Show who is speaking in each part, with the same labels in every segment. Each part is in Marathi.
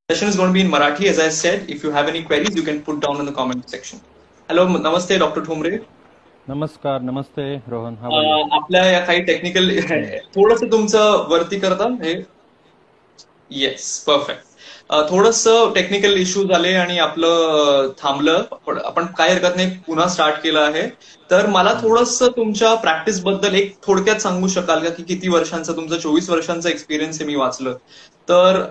Speaker 1: Session is going to be in Marathi, as I said. If you have any queries, you can put down in the comment section. Hello, namaste, Dr. Thomre.
Speaker 2: नमस्कार. नमस्ते रोहन. How are you?
Speaker 1: आपल्या या काही टेक्निकल थोडंसं तुमचं वरती करता हे. Yes, perfect. थोडंसं टेक्निकल इश्यू झाले आणि आपलं थांबलं. आपण काय हरकत नाही, पुन्हा स्टार्ट केलं आहे. तर मला थोडंसं तुमच्या प्रॅक्टिस बद्दल एक थोडक्यात सांगू शकाल का, की किती वर्षांचा तुमचा 24 वर्षांचा एक्सपिरियन्स आहे मी वाचलं. तर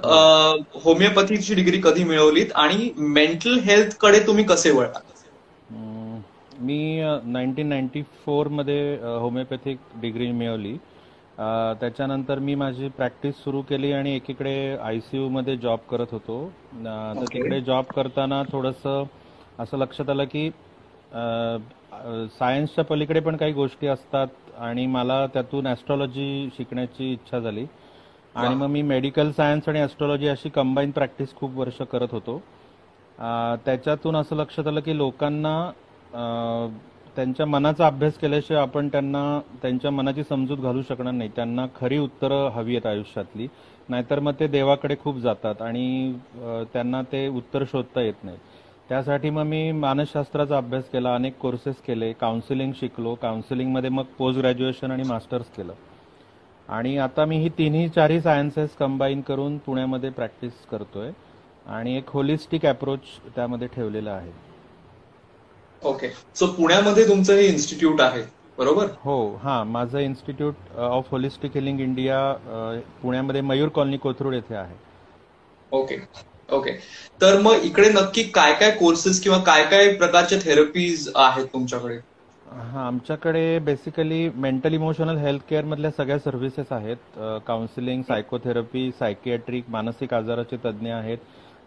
Speaker 1: होमिओपॅथीची डिग्री कधी मिळवलीत आणि मेंटल हेल्थ कडे तुम्ही कसे वळलात?
Speaker 2: मी 1994 मध्ये होमिओपॅथिक डिग्री मिळवली. त्याच्यानंतर मी माझी प्रॅक्टिस सुरू केली आणि एकीकडे ICU मध्ये जॉब करत होतो. तर तिकडे जॉब करताना थोडंसं असं लक्षात आलं की सायन्सच्या पलीकडे पण काही गोष्टी असतात आणि मला त्यातून ॲस्ट्रॉलॉजी शिकण्याची इच्छा झाली आणि मग मी मेडिकल सायन्स आणि ॲस्ट्रॉलॉजी अशी कंबाईन प्रॅक्टिस खूप वर्ष करत होतो. त्याच्यातून असं लक्षात आलं की लोकांना त्यांच्या मनाचा अभ्यास केल्याशिवाय आपण त्यांना त्यांच्या मनाची समजूत घालू शकणार नाही. त्यांना खरी उत्तरं हवी आहेत आयुष्यातली, नाहीतर मग ते देवाकडे खूप जातात आणि त्यांना ते उत्तर शोधता येत नाही. त्यासाठी मग मी मानसशास्त्राचा अभ्यास केला, अनेक कोर्सेस केले, काउन्सिलिंग शिकलो. काउन्सिलिंगमध्ये मग पोस्ट ग्रॅज्युएशन आणि मास्टर्स केलं आणि आता मी ही तिन्ही चारही सायन्सेस कंबाईन करून पुण्यामध्ये प्रॅक्टिस करतोय आणि एक होलिस्टिक अप्रोच त्यामध्ये ठेवलेला आहे.
Speaker 1: ओके, सो पुण्यामध्ये तुमचं हे इन्स्टिट्यूट आहे, बरोबर?
Speaker 2: हो, हां. माझं institute of holistic healing India पुण्यामध्ये मयूर कॉलनी कोथरूड येथे आहे.
Speaker 1: Okay okay. तर मग इकडे नक्की काय काय कोर्सेस किंवा काय काय प्रकारच्या थेरपीज आहेत तुमच्याकडे?
Speaker 2: हां, आमच्याकडे basically mental emotional health care मधल्या सगळ्या सर्व्हिसेस आहेत. काउन्सिलिंग, सायकोथेरपी, सायकियाट्रिक, मानसिक आजाराचे तज्ज्ञ आहेत.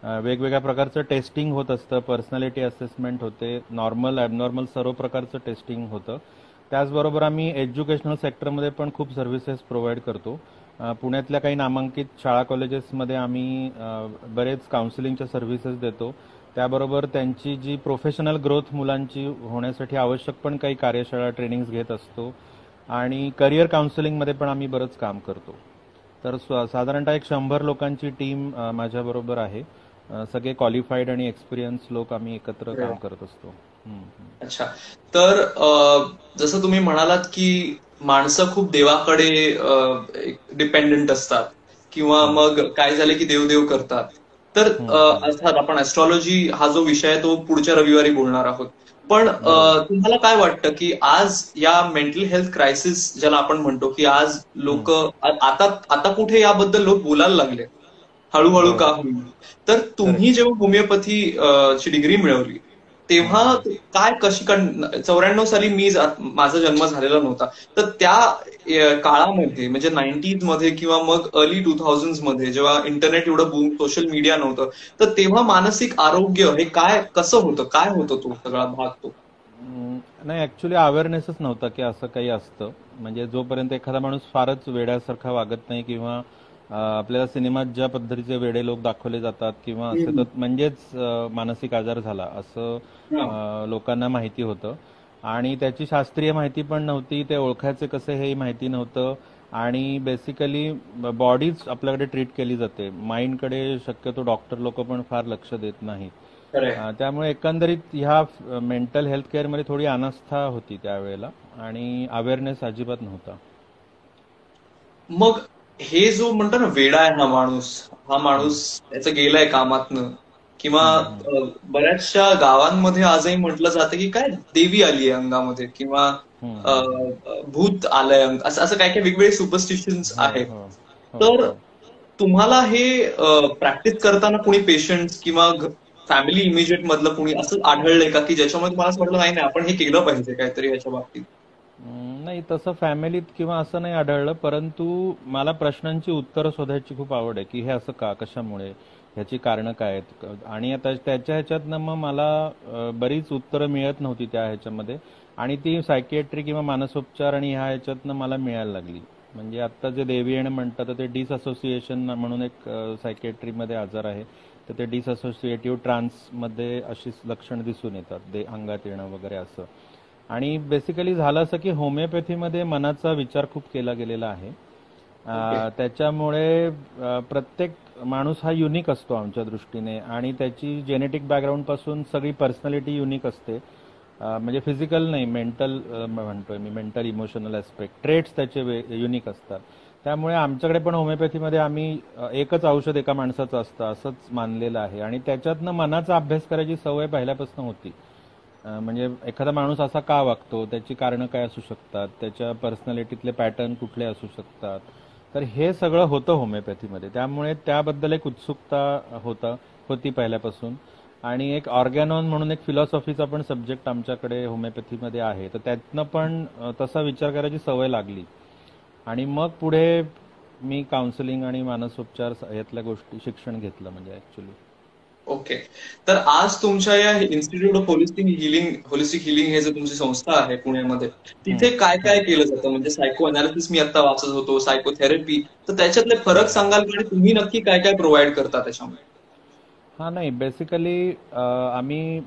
Speaker 2: वेगवेगळ्या प्रकारचं टेस्टिंग होत असतं, पर्सनॅलिटी असेसमेंट होते, नॉर्मल ॲबनॉर्मल सर्व प्रकारचं टेस्टिंग होतं. त्याचबरोबर आम्ही एज्युकेशनल सेक्टरमध्ये पण खूप सर्व्हिसेस प्रोव्हाइड करतो. पुण्यातल्या काही नामांकित शाळा कॉलेजेसमध्ये आम्ही बरेच काउन्सिलिंगच्या सर्व्हिसेस देतो. त्याबरोबर त्यांची जी प्रोफेशनल ग्रोथ मुलांची होण्यासाठी आवश्यक पण काही कार्यशाळा, ट्रेनिंग्स घेत असतो आणि करिअर काउन्सिलिंगमध्ये पण आम्ही बरंच काम करतो. तर साधारणतः एक 100 लोकांची टीम माझ्याबरोबर आहे. सगळे क्वालिफाईड आणि एक्सपिरियन्स लोक आम्ही एकत्र काम करत असतो.
Speaker 1: अच्छा, तर जसं तुम्ही म्हणालात की माणसं खूप देवाकडे डिपेंडंट असतात किंवा मग काय झालं की देवदेव करतात. तर अर्थात आपण ऍस्ट्रॉलॉजी हा जो विषय आहे तो पुढच्या रविवारी बोलणार आहोत. पण तुम्हाला काय वाटतं की आज या मेंटल हेल्थ क्रायसिस ज्याला आपण म्हणतो, की आज लोक आता कुठे याबद्दल लोक बोलायला लागले हळूहळू का होईल. तर तुम्ही जेव्हा होमिओपॅथी ची डिग्री मिळवली तेव्हा काय कशी 94 साली माझा जन्म झालेला नव्हता. तर त्या काळामध्ये म्हणजे 90s मध्ये किंवा मग अर्ली 2000s मध्ये जेव्हा इंटरनेट एवढं बूम, सोशल मीडिया नव्हतं, तर तेव्हा मानसिक आरोग्य हे काय कसं होतं, काय होतं तो सगळा भाग तो?
Speaker 2: नाही, ऍक्च्युली अवेअरनेसच नव्हता की असं काही असतं. म्हणजे जोपर्यंत एखादा माणूस फारच वेड्यासारखा वागत नाही किंवा आपल्याला सिनेमात ज्या पद्धतीचे वेडे लोक दाखवले जातात किंवा असे तर म्हणजेच मानसिक आजार झाला असं लोकांना माहिती होतं आणि त्याची शास्त्रीय माहिती पण नव्हती. ते ओळखायचे कसे हेही माहिती नव्हतं आणि बेसिकली बॉडीच आपल्याकडे ट्रीट केली जाते, माइंडकडे शक्यतो डॉक्टर लोक पण फार लक्ष देत नाहीत. त्यामुळे एकंदरीत ह्या मेंटल हेल्थ केअर मध्ये थोडी अनास्था होती त्यावेळेला आणि अवेअरनेस अजिबात नव्हता.
Speaker 1: मग हे जो म्हणतो ना वेडा आहे हा माणूस त्याचं गेलाय कामातनं किंवा बऱ्याचशा गावांमध्ये आजही म्हटलं जातं की काय देवी आली आहे अंगामध्ये किंवा भूत आलंय, असं काय काय वेगवेगळे सुपरस्टिशन्स आहेत. तर तुम्हाला हे प्रॅक्टिस करताना कुणी पेशंट किंवा फॅमिली इमिजिएट मधलं कुणी असं आढळलंय का की ज्याच्यामध्ये तुम्हाला असं वाटलं नाही आपण हे केलं पाहिजे काहीतरी याच्या बाबतीत?
Speaker 2: नाही, तसं फॅमिलीत किंवा असं नाही आढळलं, परंतु मला प्रश्नांची उत्तरं शोधायची खूप आवड आहे की हे असं का, कशामुळे, ह्याची कारणं काय आहेत. आणि आता त्याच्या ह्याच्यातनं मग मला बरीच उत्तरं मिळत नव्हती त्या ह्याच्यामध्ये आणि ती सायकियाट्री किंवा मानसोपचार आणि ह्या ह्याच्यातनं मला मिळायला लागली. म्हणजे आता जे देवीयण म्हणतात ते डिसअसोसिएशन म्हणून एक सायकियाट्रीमध्ये आजार आहे. तर ते डिसअसोसिएटिव्ह ट्रान्समध्ये अशी लक्षणं दिसून येतात, अंगात येणं वगैरे असं. आणि बेसिकली झालं असं की होमिओपॅथीमध्ये मनाचा विचार खूप केला गेलेला आहे
Speaker 1: ओके.
Speaker 2: त्याच्यामुळे प्रत्येक माणूस हा युनिक असतो आमच्या दृष्टीने आणि त्याची जेनेटिक बॅकग्राऊंड पासून सगळी पर्सनॅलिटी युनिक असते. म्हणजे फिजिकल नाही, मेंटल म्हणतोय मी, मेंटल इमोशनल ऍस्पेक्ट, ट्रेट्स त्याचे युनिक असतात. त्यामुळे आमच्याकडे पण होमिओपॅथीमध्ये आम्ही एकच औषध एका माणसाचं असतं असंच मानलेलं आहे आणि त्याच्यातनं मनाचा अभ्यास करायची सवय पहिल्यापासून होती. म्हणजे एखादा माणूस असा का वागतो, त्याची कारणं काय असू शकतात, त्याच्या पर्सनॅलिटीतले पॅटर्न कुठले असू शकतात, तर हे सगळं होतं होमिओपॅथीमध्ये. त्यामुळे त्याबद्दल एक उत्सुकता होती पहिल्यापासून. आणि एक ऑर्गॅनॉन म्हणून एक फिलॉसॉफीचा पण सब्जेक्ट आमच्याकडे होमिओपॅथीमध्ये आहे, तर त्यातनं पण तसा विचार करायची सवय लागली. आणि मग पुढे मी काउन्सिलिंग आणि मानसोपचार यातल्या गोष्टी शिक्षण घेतलं म्हणजे ऍक्च्युली.
Speaker 1: ओके. तर आज तुमच्या या इन्स्टिट्यूट ऑफ होलिस्टिक हिलिंग हे जे तुमची संस्था आहे पुण्यामध्ये, तिथे काय काय केलं जातं? म्हणजे सायको अनालिसिस मी आता वाचत होतो, सायकोथेरपी, तर त्याच्यातले फरक सांगाल का? आणि तुम्ही नक्की काय काय प्रोव्हाइड करता त्याच्यामध्ये?
Speaker 2: हा नाही, बेसिकली आम्ही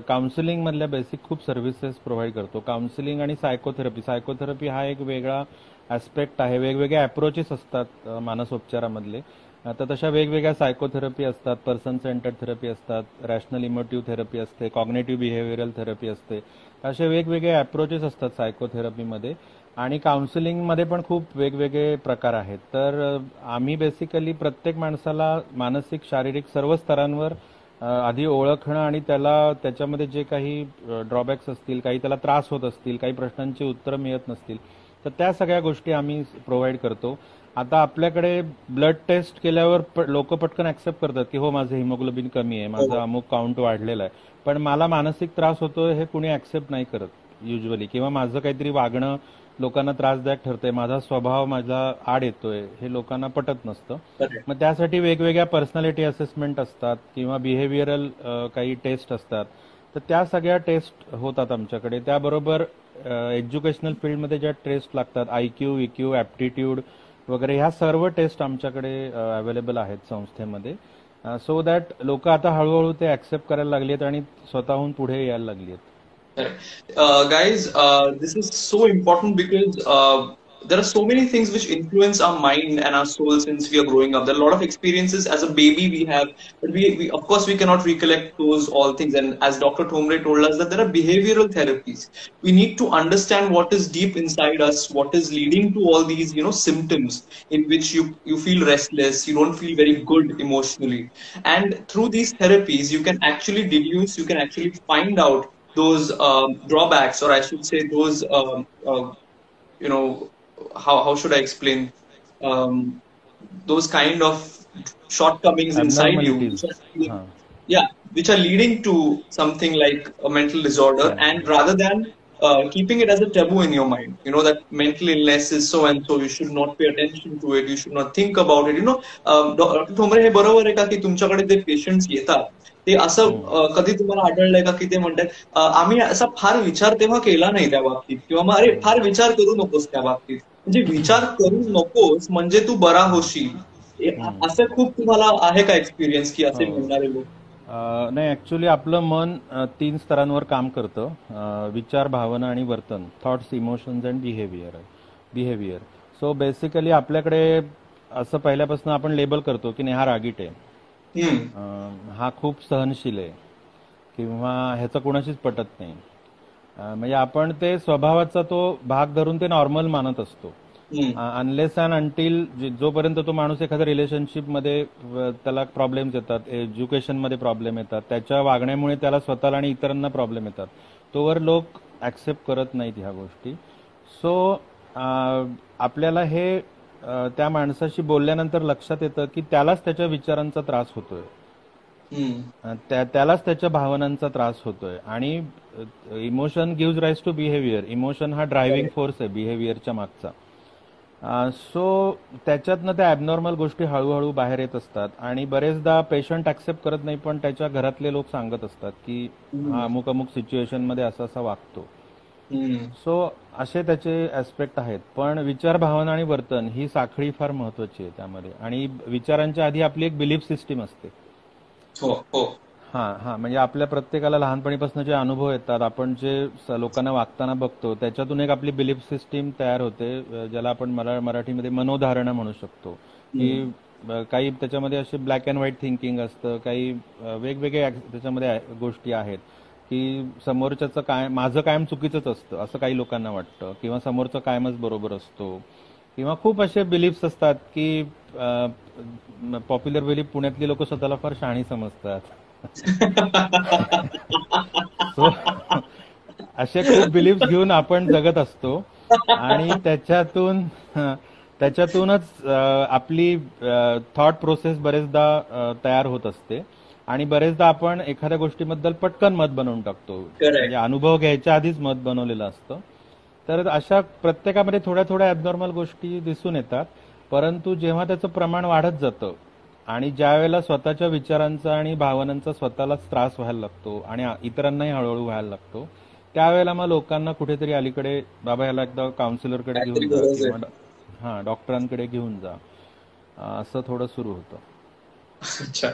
Speaker 2: काउन्सिलिंग मधल्या बेसिक खूप सर्व्हिसेस प्रोव्हाइड करतो. काउन्सिलिंग आणि सायकोथेरपी हा एक वेगळा ऍस्पेक्ट आहे. वेगवेगळे अप्रोचेस असतात मानसोपचारामधले. तर तशा वेगवेगळ्या सायकोथेरपी असतात, पर्सन सेंटर्ड थेरपी असतात, रॅशनल इमोटिव्ह थेरपी असते, कॉग्नेटिव्ह बिहेव्हिअरल थेरपी असते. असे वेगवेगळे अप्रोचेस असतात सायकोथेरपीमध्ये. आणि काउन्सिलिंगमध्ये पण खूप वेगवेगळे प्रकार आहेत. तर आम्ही बेसिकली प्रत्येक माणसाला मानसिक, शारीरिक सर्व स्तरांवर आधी ओळखणं आणि त्याच्यामध्ये जे काही ड्रॉबॅक्स असतील, काही त्याला त्रास होत असतील, काही प्रश्नांची उत्तरं मिळत नसतील, तर त्या सगळ्या गोष्टी आम्ही प्रोव्हाइड करतो. आता आपल्याकडे ब्लड टेस्ट केल्यावर लोक पटकन ऍक्सेप्ट करतात की हो, माझं हिमोग्लोबिन कमी आहे, माझा अमुक काउंट वाढलेला आहे, पण मला मानसिक त्रास होतोय हे कुणी ऍक्सेप्ट नाही करत युजली. किंवा माझं काहीतरी वागणं लोकांना त्रासदायक ठरतंय, माझा स्वभाव माझा आड येतोय, हे लोकांना पटत नसतं. मग त्यासाठी वेगवेगळ्या पर्सनॅलिटी असेसमेंट असतात किंवा बिहेव्हिअरल काही टेस्ट असतात. तर त्या सगळ्या टेस्ट होतात आमच्याकडे. त्याबरोबर एज्युकेशनल फील्डमध्ये ज्या टेस्ट लागतात, IQ, EQ, ऍप्टिट्यूड वगैरे, ह्या सर्व टेस्ट आमच्याकडे अवेलेबल आहेत संस्थेमध्ये. सो दॅट लोक आता हळूहळू ते ऍक्सेप्ट करायला लागली आहेत आणि स्वतःहून पुढे यायला लागली आहेत.
Speaker 1: Correct. Guys, this is so important because there are so many things which influence our mind and our soul since we are growing up. There are a lot of experiences as a baby we have, but we of course we cannot recollect those all things. And as Dr. Thomre told us that there are behavioral therapies. We need to understand what is deep inside us, what is leading to all these, symptoms in which you feel restless, you don't feel very good emotionally. And through these therapies, you can actually deduce, you can actually find out those drawbacks, or I should say those, you know, how should I explain, um, those kind of shortcomings inside you,
Speaker 2: ॲबनॉर्मॅलिटीज. हां.
Speaker 1: yeah, which are leading to something like a mental disorder, and rather than keeping it as a taboo in your mind, that mental illness is so and so, you should not pay attention to it, you should not think about it. Doctor Thombre, हे बरोबर आहे का की तुमच्याकडे जे पेशंट्स येतात ते असं कधी तुम्हाला आढळलंय का की ते म्हणतात आम्ही असा फार विचार तेव्हा केला नाही त्या बाबतीत, किंवा मग अरे फार विचार करू नकोस त्या बाबतीत, म्हणजे विचार करू नकोस म्हणजे तू बरा होशील, असं खूप तुम्हाला आहे का एक्सपिरियन्स की असे म्हणणारे लोक?
Speaker 2: नाही, ऍक्च्युली आपलं मन 3 स्तरांवर काम करतं: विचार, भावना आणि वर्तन, thoughts, emotions and behaviour. So basically आपल्याकडे असं पहिल्यापासून आपण लेबल करतो की नाही, हा रागीट आहे, हा खूप सहनशील आहे, किंवा ह्याचं कोणाशीच पटत नाही. म्हणजे आपण ते स्वभावाचा तो भाग धरून ते नॉर्मल मानत असतो. अनलेस अँड अंटील जोपर्यंत तो माणूस एखाद्या रिलेशनशिपमध्ये त्याला प्रॉब्लेम्स येतात, एज्युकेशनमध्ये प्रॉब्लेम येतात, त्याच्या वागण्यामुळे त्याला स्वतःला आणि इतरांना प्रॉब्लेम येतात, तोवर लोक ऍक्सेप्ट करत नाहीत ह्या गोष्टी. सो आपल्याला हे त्या माणसाशी बोलल्यानंतर लक्षात येतं की त्यालाच त्याच्या विचारांचा त्रास होतोय, त्यालाच त्याच्या भावनांचा त्रास होतोय. आणि emotion gives rise to behaviour. Emotion हा ड्रायव्हिंग फोर्स आहे बिहेवियरच्या मागचा. सो त्याच्यातनं त्या ॲबनॉर्मल गोष्टी हळूहळू बाहेर येत असतात आणि बरेचदा पेशंट ऍक्सेप्ट करत नाही, पण त्याच्या घरातले लोक सांगत असतात की हा अमुक अमुक सिच्युएशन मध्ये असा असा वागतो. सो असे त्याचे ऍस्पेक्ट आहेत. पण विचार, भावना आणि वर्तन ही साखळी फार महत्वाची आहे त्यामध्ये. आणि विचारांच्या आधी आपली एक बिलीफ सिस्टीम असते. हा हा, म्हणजे आपल्या प्रत्येकाला लहानपणीपासून जे अनुभव येतात, आपण जे लोकांना वागताना बघतो, त्याच्यातून एक आपली बिलीफ सिस्टीम तयार होते, ज्याला आपण मराठीमध्ये मनोधारणा म्हणू शकतो. की काही त्याच्यामध्ये असे ब्लॅक अँड व्हाईट थिंकिंग असतं, काही वेगवेगळे त्याच्यामध्ये गोष्टी आहेत, की समोरच्याचं काय, माझं कायम चुकीचंच असतं असं काही लोकांना वाटतं, किंवा समोरचं कायमच बरोबर असतो, किंवा खूप असे बिलीफ्स असतात की पॉप्युलर बिलीफ, पुण्यातली लोक स्वतःला फार शहाणी समजतात. सो असे खूप बिलीफ्स घेऊन आपण जगत असतो, आणि त्याच्यातूनच आपली थॉट प्रोसेस बरेचदा तयार होत असते, आणि बरेचदा आपण एखाद्या गोष्टीबद्दल पटकन मत बनवून टाकतो, म्हणजे
Speaker 1: करेक्ट.
Speaker 2: अनुभव घ्यायच्या आधीच मत बनवलेलं असतं. तर अशा प्रत्येकामध्ये थोड्या थोड्या ॲबनॉर्मल गोष्टी दिसून येतात, परंतु जेव्हा त्याचं प्रमाण वाढत जातं आणि ज्या वेळेला स्वतःच्या विचारांचा आणि भावनांचा स्वतःलाच त्रास व्हायला लागतो आणि इतरांनाही हळूहळू व्हायला लागतो, त्यावेळेला मग लोकांना कुठेतरी अलीकडे, बाबा ह्याला एकदा काउन्सिलरकडे
Speaker 1: काहीतरी
Speaker 2: घेऊन जा,
Speaker 1: गरज आहे.
Speaker 2: किंवा डॉक्टरांकडे घेऊन जा, असं थोडं सुरू होतं.
Speaker 1: अच्छा.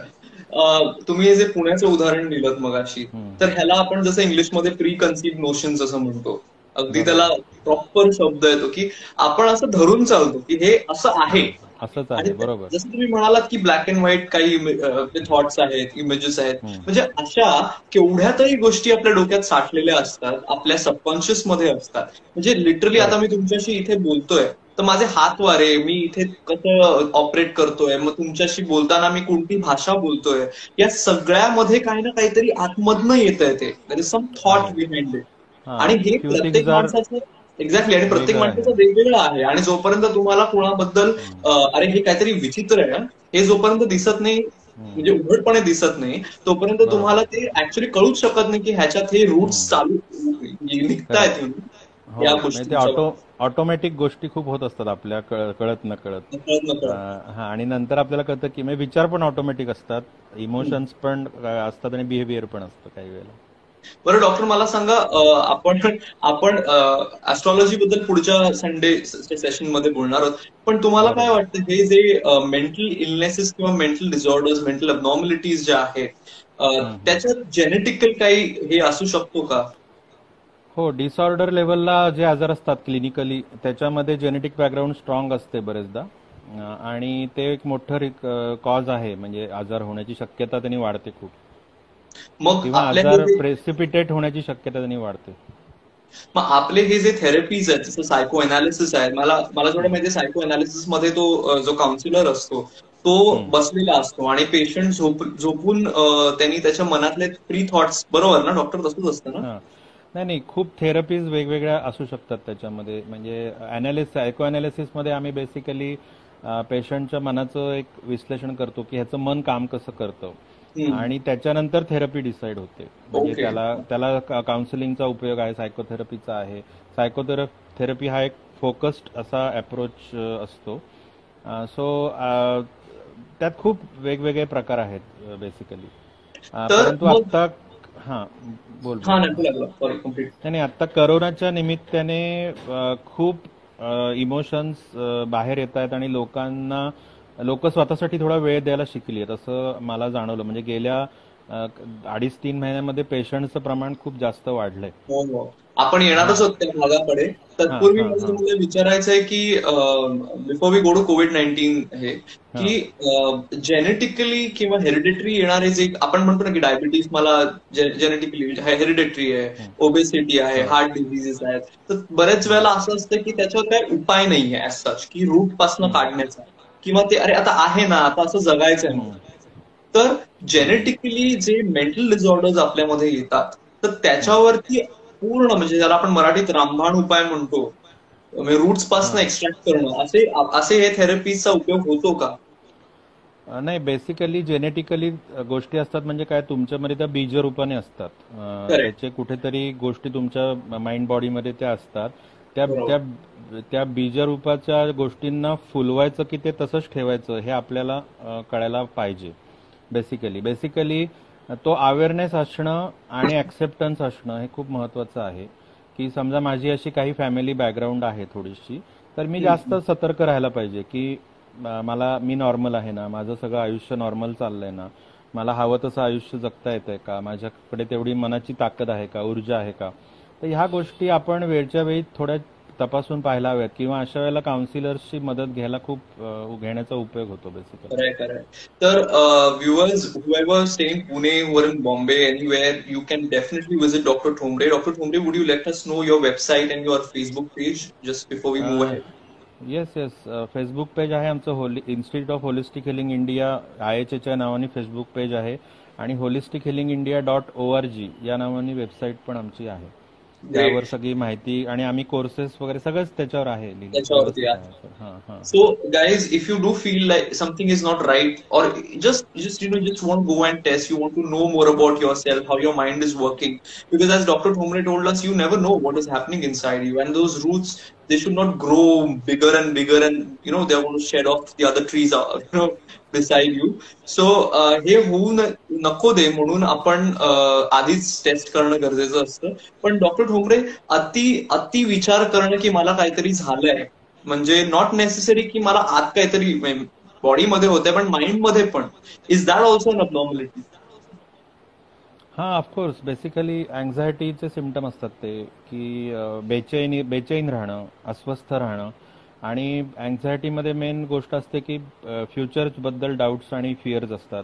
Speaker 1: तुम्ही हे जे पुण्याचं उदाहरण दिलं मगाशी, तर ह्याला आपण जसं इंग्लिशमध्ये प्री कन्सिव्ह नोशन्स असं म्हणतो. अगदी त्याला
Speaker 2: बरोबर.
Speaker 1: प्रॉपर शब्द येतो, की आपण असं धरून चालतो की हे असं आहे.
Speaker 2: असंच
Speaker 1: आणि
Speaker 2: आहे, बरोबर.
Speaker 1: जसं तुम्ही म्हणालात की ब्लॅक अँड व्हाईट काही थॉट्स आहेत, इमेजेस आहेत, म्हणजे अशा केवढ्या तरी गोष्टी आपल्या डोक्यात साठलेल्या असतात, आपल्या सबकॉन्शियस मध्ये असतात. म्हणजे लिटरली आता मी
Speaker 2: करेक्ट.
Speaker 1: तुमच्याशी इथे बोलतोय, तर माझे हात वारे, मी इथे कसं ऑपरेट करतोय, मग तुमच्याशी बोलताना मी कोणती भाषा बोलतोय, या सगळ्यामध्ये काही ना काहीतरी आतमधनं येतंय, ते देयर इज सम थॉट
Speaker 2: आहे.
Speaker 1: Behind it.
Speaker 2: हा,
Speaker 1: आणि हे
Speaker 2: फ्यू थिंग्स
Speaker 1: प्रत्येक
Speaker 2: आर
Speaker 1: माणसाचं एक्झॅक्टली, आणि प्रत्येक
Speaker 2: वेगळं आहे.
Speaker 1: माणसाचं वेगवेगळं आहे. आणि जोपर्यंत तुम्हाला कोणाबद्दल अरे हे काहीतरी विचित्र आहे हे जोपर्यंत दिसत नाही, म्हणजे उघडपणे दिसत नाही, तोपर्यंत
Speaker 2: बरोबर.
Speaker 1: तुम्हाला ते ऍक्च्युली कळूच शकत नाही की ह्याच्यात हे रूट्स चालू निघतायत
Speaker 2: करेक्ट. हो,
Speaker 1: या
Speaker 2: म्हणजे ते
Speaker 1: गोष्टींच्या
Speaker 2: ऑटोमॅटिक गोष्टी खूप होत असतात आपल्या, कळत न कळत.
Speaker 1: कळत नकळत.
Speaker 2: हा, आणि नंतर आपल्याला कळतं की म्हणजे विचार पण ऑटोमॅटिक असतात, इमोशन्स पण असतात, आणि बिहेवियर पण असतं काही वेळेला.
Speaker 1: बरं डॉक्टर, मला सांगा, आपण आपण ऍस्ट्रॉलॉजी बद्दल पुढच्या संडे सेशन मध्ये बोलणार आहोत, पण तुम्हाला काय
Speaker 2: बरोबर.
Speaker 1: वाटतं हे जे मेंटल इलनेसेस किंवा मेंटल डिसऑर्डर्स, मेंटल अबनॉर्मलिटीज ज्या आहेत, त्याच्यात जेनेटिकल काही हे असू शकतो का?
Speaker 2: हो, डिसऑर्डर लेवलला जे आजार असतात क्लिनिकली, त्याच्यामध्ये जेनेटिक बॅकग्राऊंड स्ट्रॉंग असते बरेचदा, आणि ते एक मोठं कॉज आहे, म्हणजे आजार होण्याची शक्यता त्यांनी वाढते खूप,
Speaker 1: मग
Speaker 2: किंवा
Speaker 1: आपल्या
Speaker 2: आजार
Speaker 1: हे
Speaker 2: प्रेसिपिटेट होण्याची शक्यता त्यांनी वाढते.
Speaker 1: मग आपले हे जे थेरपीज आहेत, जसं सायको अनालिसिस आहे, मला जेवढं माहिती, सायको अनालिसिस मध्ये तो जो काउन्सिलर असतो तो बसलेला असतो, आणि पेशंट झोपून त्यांनी त्याच्या मनातले फ्री थॉट्स, बरोबर ना डॉक्टर, तसंच असतं ना?
Speaker 2: हां. नाही नाही, खूप थेरपीज वेगवेगळ्या असू शकतात त्याच्यामध्ये. म्हणजे सायको अनालिसिसमध्ये आम्ही बेसिकली पेशंटच्या मनाचं एक विश्लेषण करतो की ह्याचं मन काम कसं करतं, आणि त्याच्यानंतर थेरपी डिसाईड होते. म्हणजे
Speaker 1: ओके.
Speaker 2: त्याला काउन्सिलिंगचा उपयोग आहे, सायकोथेरपीचा आहे. सायकोथेरपी हा एक फोकस्ड असा अप्रोच असतो. सो त्यात खूप वेगवेगळे प्रकार आहेत बेसिकली.
Speaker 1: तर
Speaker 2: परंतु
Speaker 1: मग
Speaker 2: आत्ता, हां, बोल बोल.
Speaker 1: हा नाही बोला, सॉरी, कम्प्लीट.
Speaker 2: नाही, आता करोनाच्या निमित्ताने खूप इमोशन्स बाहेर येत आहेत, आणि लोक स्वतःसाठी थोडा वेळ द्यायला शिकली आहेत असं मला जाणवलं. म्हणजे गेल्या 2.5-3 महिन्यामध्ये पेशंटचं प्रमाण खूप जास्त वाढलंय.
Speaker 1: हो हो, आपण येणारच
Speaker 2: हां
Speaker 1: आहोत त्या भागाकडे.
Speaker 2: हां
Speaker 1: तत्पूर्वी
Speaker 2: हां
Speaker 1: मला
Speaker 2: हां
Speaker 1: तुम्हाला विचारायचं आहे की बिफोर वी गो टू कोविड-19 हे,
Speaker 2: हां
Speaker 1: की जेनेटिकली किंवा हेरिडिटरी येणारे जे आपण म्हणतो ना की डायबिटीज मला जेनेटिकली हेरिडिटरी आहे, ओबेसिटी आहे,
Speaker 2: बरोबर.
Speaker 1: हार्ट डिझिजेस आहेत, तर बऱ्याच वेळेला असं असतं की त्याच्यावर काही उपाय नाहीये ऍज सच, की रूट पासून काढण्याचा, किंवा ते अरे आता आहे ना, आता असं जगायचंय मला. तर जेनेटिकली जे मेंटल डिसऑर्डर्स आपल्यामध्ये येतात, तर त्याच्यावरती पूर्ण, म्हणजे ज्याला आपण मराठीत रामबाण उपाय म्हणतो, म्हणजे रूट्स पासून एक्स्ट्रॅक्ट करणं, असे असे हे थेरपीचा उपयोग होतो का?
Speaker 2: नाही, बेसिकली जेनेटिकली गोष्टी असतात, म्हणजे काय, तुमच्यामध्ये त्या बीजरूपाने असतात.
Speaker 1: करेक्ट.
Speaker 2: त्याचे कुठेतरी गोष्टी तुमच्या माइंड बॉडीमध्ये त्या असतात. त्या
Speaker 1: बरोबर.
Speaker 2: त्या त्या बीजरूपाच्या गोष्टींना फुलवायचं की ते तसंच ठेवायचं हे आपल्याला कळायला पाहिजे. बेसिकली तो अवेअरनेस असणं आणि ऍक्सेप्टन्स असणं हे खूप महत्वाचं आहे. की समजा माझी अशी काही फॅमिली बॅकग्राऊंड आहे थोडीशी, तर मी जास्त सतर्क राहायला पाहिजे की मी नॉर्मल आहे ना, माझं सगळं आयुष्य नॉर्मल चाललंय ना, मला हवं तसं आयुष्य जगता येतंय का, माझ्याकडे तेवढी मनाची ताकद आहे का, ऊर्जा आहे का. तर ह्या गोष्टी आपण वेळच्या वेळी थोड्या तपासून पाहायला हव्यात किंवा अशा वेळेला काउन्सिलर्सची मदत घ्यायला खूप घेण्याचा उपयोग होतो बेसिकली.
Speaker 1: खरंय खरंय. तर viewers, whoever stay in Pune or in Bombay, anywhere, you can definitely visit Dr. Thomre. Dr. Thomre, would you let us know your website and your Facebook page just before we move ahead?
Speaker 2: Yes yes, Facebook page आहे आमचं, institute of holistic healing India IHच्या नावाने फेसबुक पेज आहे आणि होलिस्टिक हिलिंग इंडिया .org या नावाने वेबसाईट पण आमची आहे. त्यावर
Speaker 1: Great.
Speaker 2: सगळी माहिती आणि आम्ही कोर्सेस वगैरे सगळंच त्याच्यावर आहे
Speaker 1: त्याच्यावरती आहे.
Speaker 2: हां हां.
Speaker 1: So, guys, if you do feel like something is not right, or just want to go and test, you want to know more about yourself, how your mind is working, because as Dr. Thomre told us, you never know what is happening inside you, and those roots, they should not grow bigger and bigger, and they're going to shed off the other trees, beside you. So, हे होऊ नको दे म्हणून आपण आधीच टेस्ट करणं गरजेचं असतं. पण डॉक्टर ठोंबरे, अति विचार करणं की मला काहीतरी झालंय, म्हणजे नॉट नेसेसरी की मला आत काहीतरी बॉडीमध्ये होतंय, पण माइंड मध्ये पण, इज दॅट ऑल्सो अन अबनॉर्मॅलिटी?
Speaker 2: हां, ऑफकोर्स. बेसिकली अँझायटीचे सिम्पटम असतात ते, की बेचैन राहणं, अस्वस्थ राहणं. आणि अँझायटीमध्ये मेन गोष्ट असते की फ्युचरबद्दल डाऊट्स आणि फिअर्स असतात,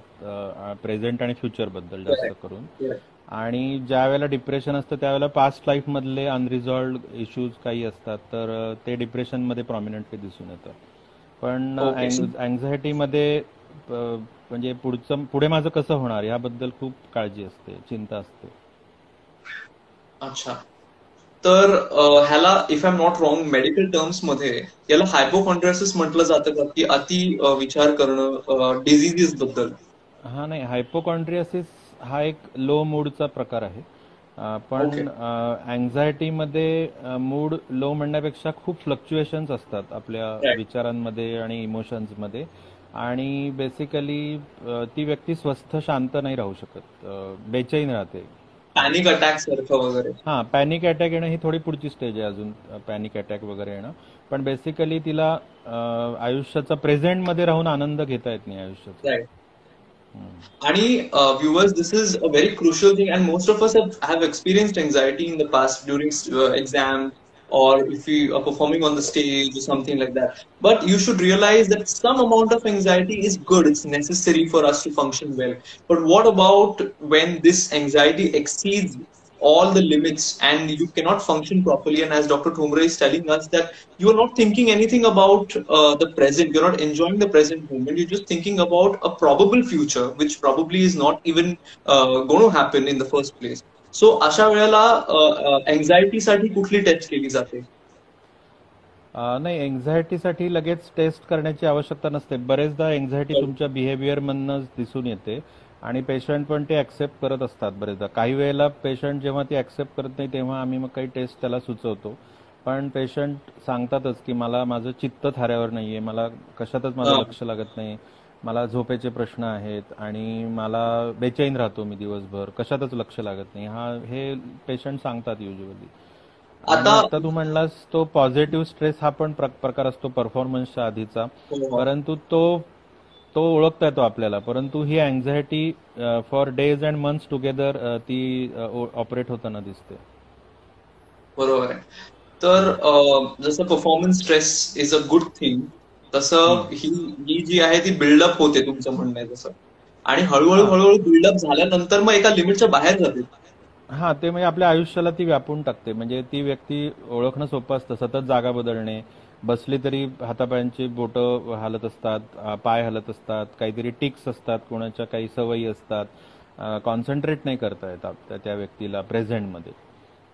Speaker 2: प्रेझेंट आणि फ्युचरबद्दल जास्त करून. आणि ज्या वेळेला डिप्रेशन असतं त्यावेळेला पास्ट लाईफमधले अनरिझॉल्व्ड इश्यूज काही असतात, तर ते डिप्रेशनमध्ये प्रॉमिनंटली दिसून येतात. पण अँझायटीमध्ये म्हणजे पुढे माझं कसं होणार याबद्दल खूप काळजी असते, चिंता असते.
Speaker 1: अच्छा. तर ह्याला, if I am not wrong, medical terms मध्ये याला हायपोकॉन्ड्रियासिस म्हटलं जातं का, की अति विचार करणं डिझिजेस बद्दल?
Speaker 2: हा नाही, हायपोकॉन्ड्रियासिस हा एक लो मूडचा प्रकार आहे. पण अँझायटीमध्ये मूड लो म्हणण्यापेक्षा खूप फ्लक्च्युएशन्स असतात आपल्या विचारांमध्ये आणि इमोशन्समध्ये. आणि बेसिकली ती व्यक्ती स्वस्थ शांत नाही राहू शकत, बेचैन राहते.
Speaker 1: पॅनिक अटॅक सारखं वगैरे?
Speaker 2: हां, पॅनिक अटॅक येणं ही थोडी पुढची स्टेज आहे अजून, पॅनिक अटॅक वगैरे येणं. पण बेसिकली तिला आयुष्याचा प्रेझेंटमध्ये राहून आनंद घेता येत नाही आयुष्याचा.
Speaker 1: आणि viewers, this is a very crucial thing, and most of us have experienced anxiety in the past during exam, or if you are performing on the stage or something like that. But you should realize that some amount of anxiety is good. It's necessary for us to function well. But what about when this anxiety exceeds all the limits and you cannot function properly? And as Dr. Thomre is telling us, that you are not thinking anything about the present. You're not enjoying the present moment. You're just thinking about a probable future, which probably is not even going to happen in the first place. So अशा वेळेला अँझायटीसाठी कुठली टेस्ट केली जाते?
Speaker 2: नाही, एन्झायटीसाठी लगेच टेस्ट करण्याची आवश्यकता नसते. बरेचदा एन्झायटी तुमच्या बिहेवियरमधनंच दिसून येते आणि पेशंट पण ते ऍक्सेप्ट करत असतात बरेचदा. काही वेळेला पेशंट जेव्हा ते ऍक्सेप्ट करत नाही तेव्हा आम्ही मग काही टेस्ट त्याला सुचवतो. पण पेशंट सांगतातच की मला माझं चित्त थाऱ्यावर नाहीये, मला कशातच माझं लक्ष लागत नाही, मला झोपेचे प्रश्न आहेत आणि मला बेचैन राहतो मी दिवसभर, कशातच लक्ष लागत नाही, हे पेशंट सांगतात युजली. आता तू म्हणलास तो पॉझिटिव्ह स्ट्रेस हा पण प्रकार असतो परफॉर्मन्सच्या आधीचा, परंतु तो ओळखता येतो आपल्याला. परंतु ही anxiety for days and months together ती ऑपरेट होताना दिसते.
Speaker 1: बरोबर आहे. तर जसं performance stress is a good thing, तसं ही जी आहे ती बिल्डअप होते, तुमचं म्हणणं आहे तसं, आणि हळूहळू बिल्डअप झाल्यानंतर मग एका लिमिटच्या बाहेर जाते.
Speaker 2: हा, ते म्हणजे आपल्या आयुष्याला ती व्यापून टाकते. म्हणजे ती व्यक्ती ओळखणं सोपं असतं. सतत जागा बदलणे, बसली तरी हातापायांची बोटं हलत असतात, पाय हलत असतात, काहीतरी टिक्स असतात, कोणाच्या काही सवयी असतात, कॉन्सन्ट्रेट नाही करता येतात त्या व्यक्तीला प्रेझेंटमध्ये,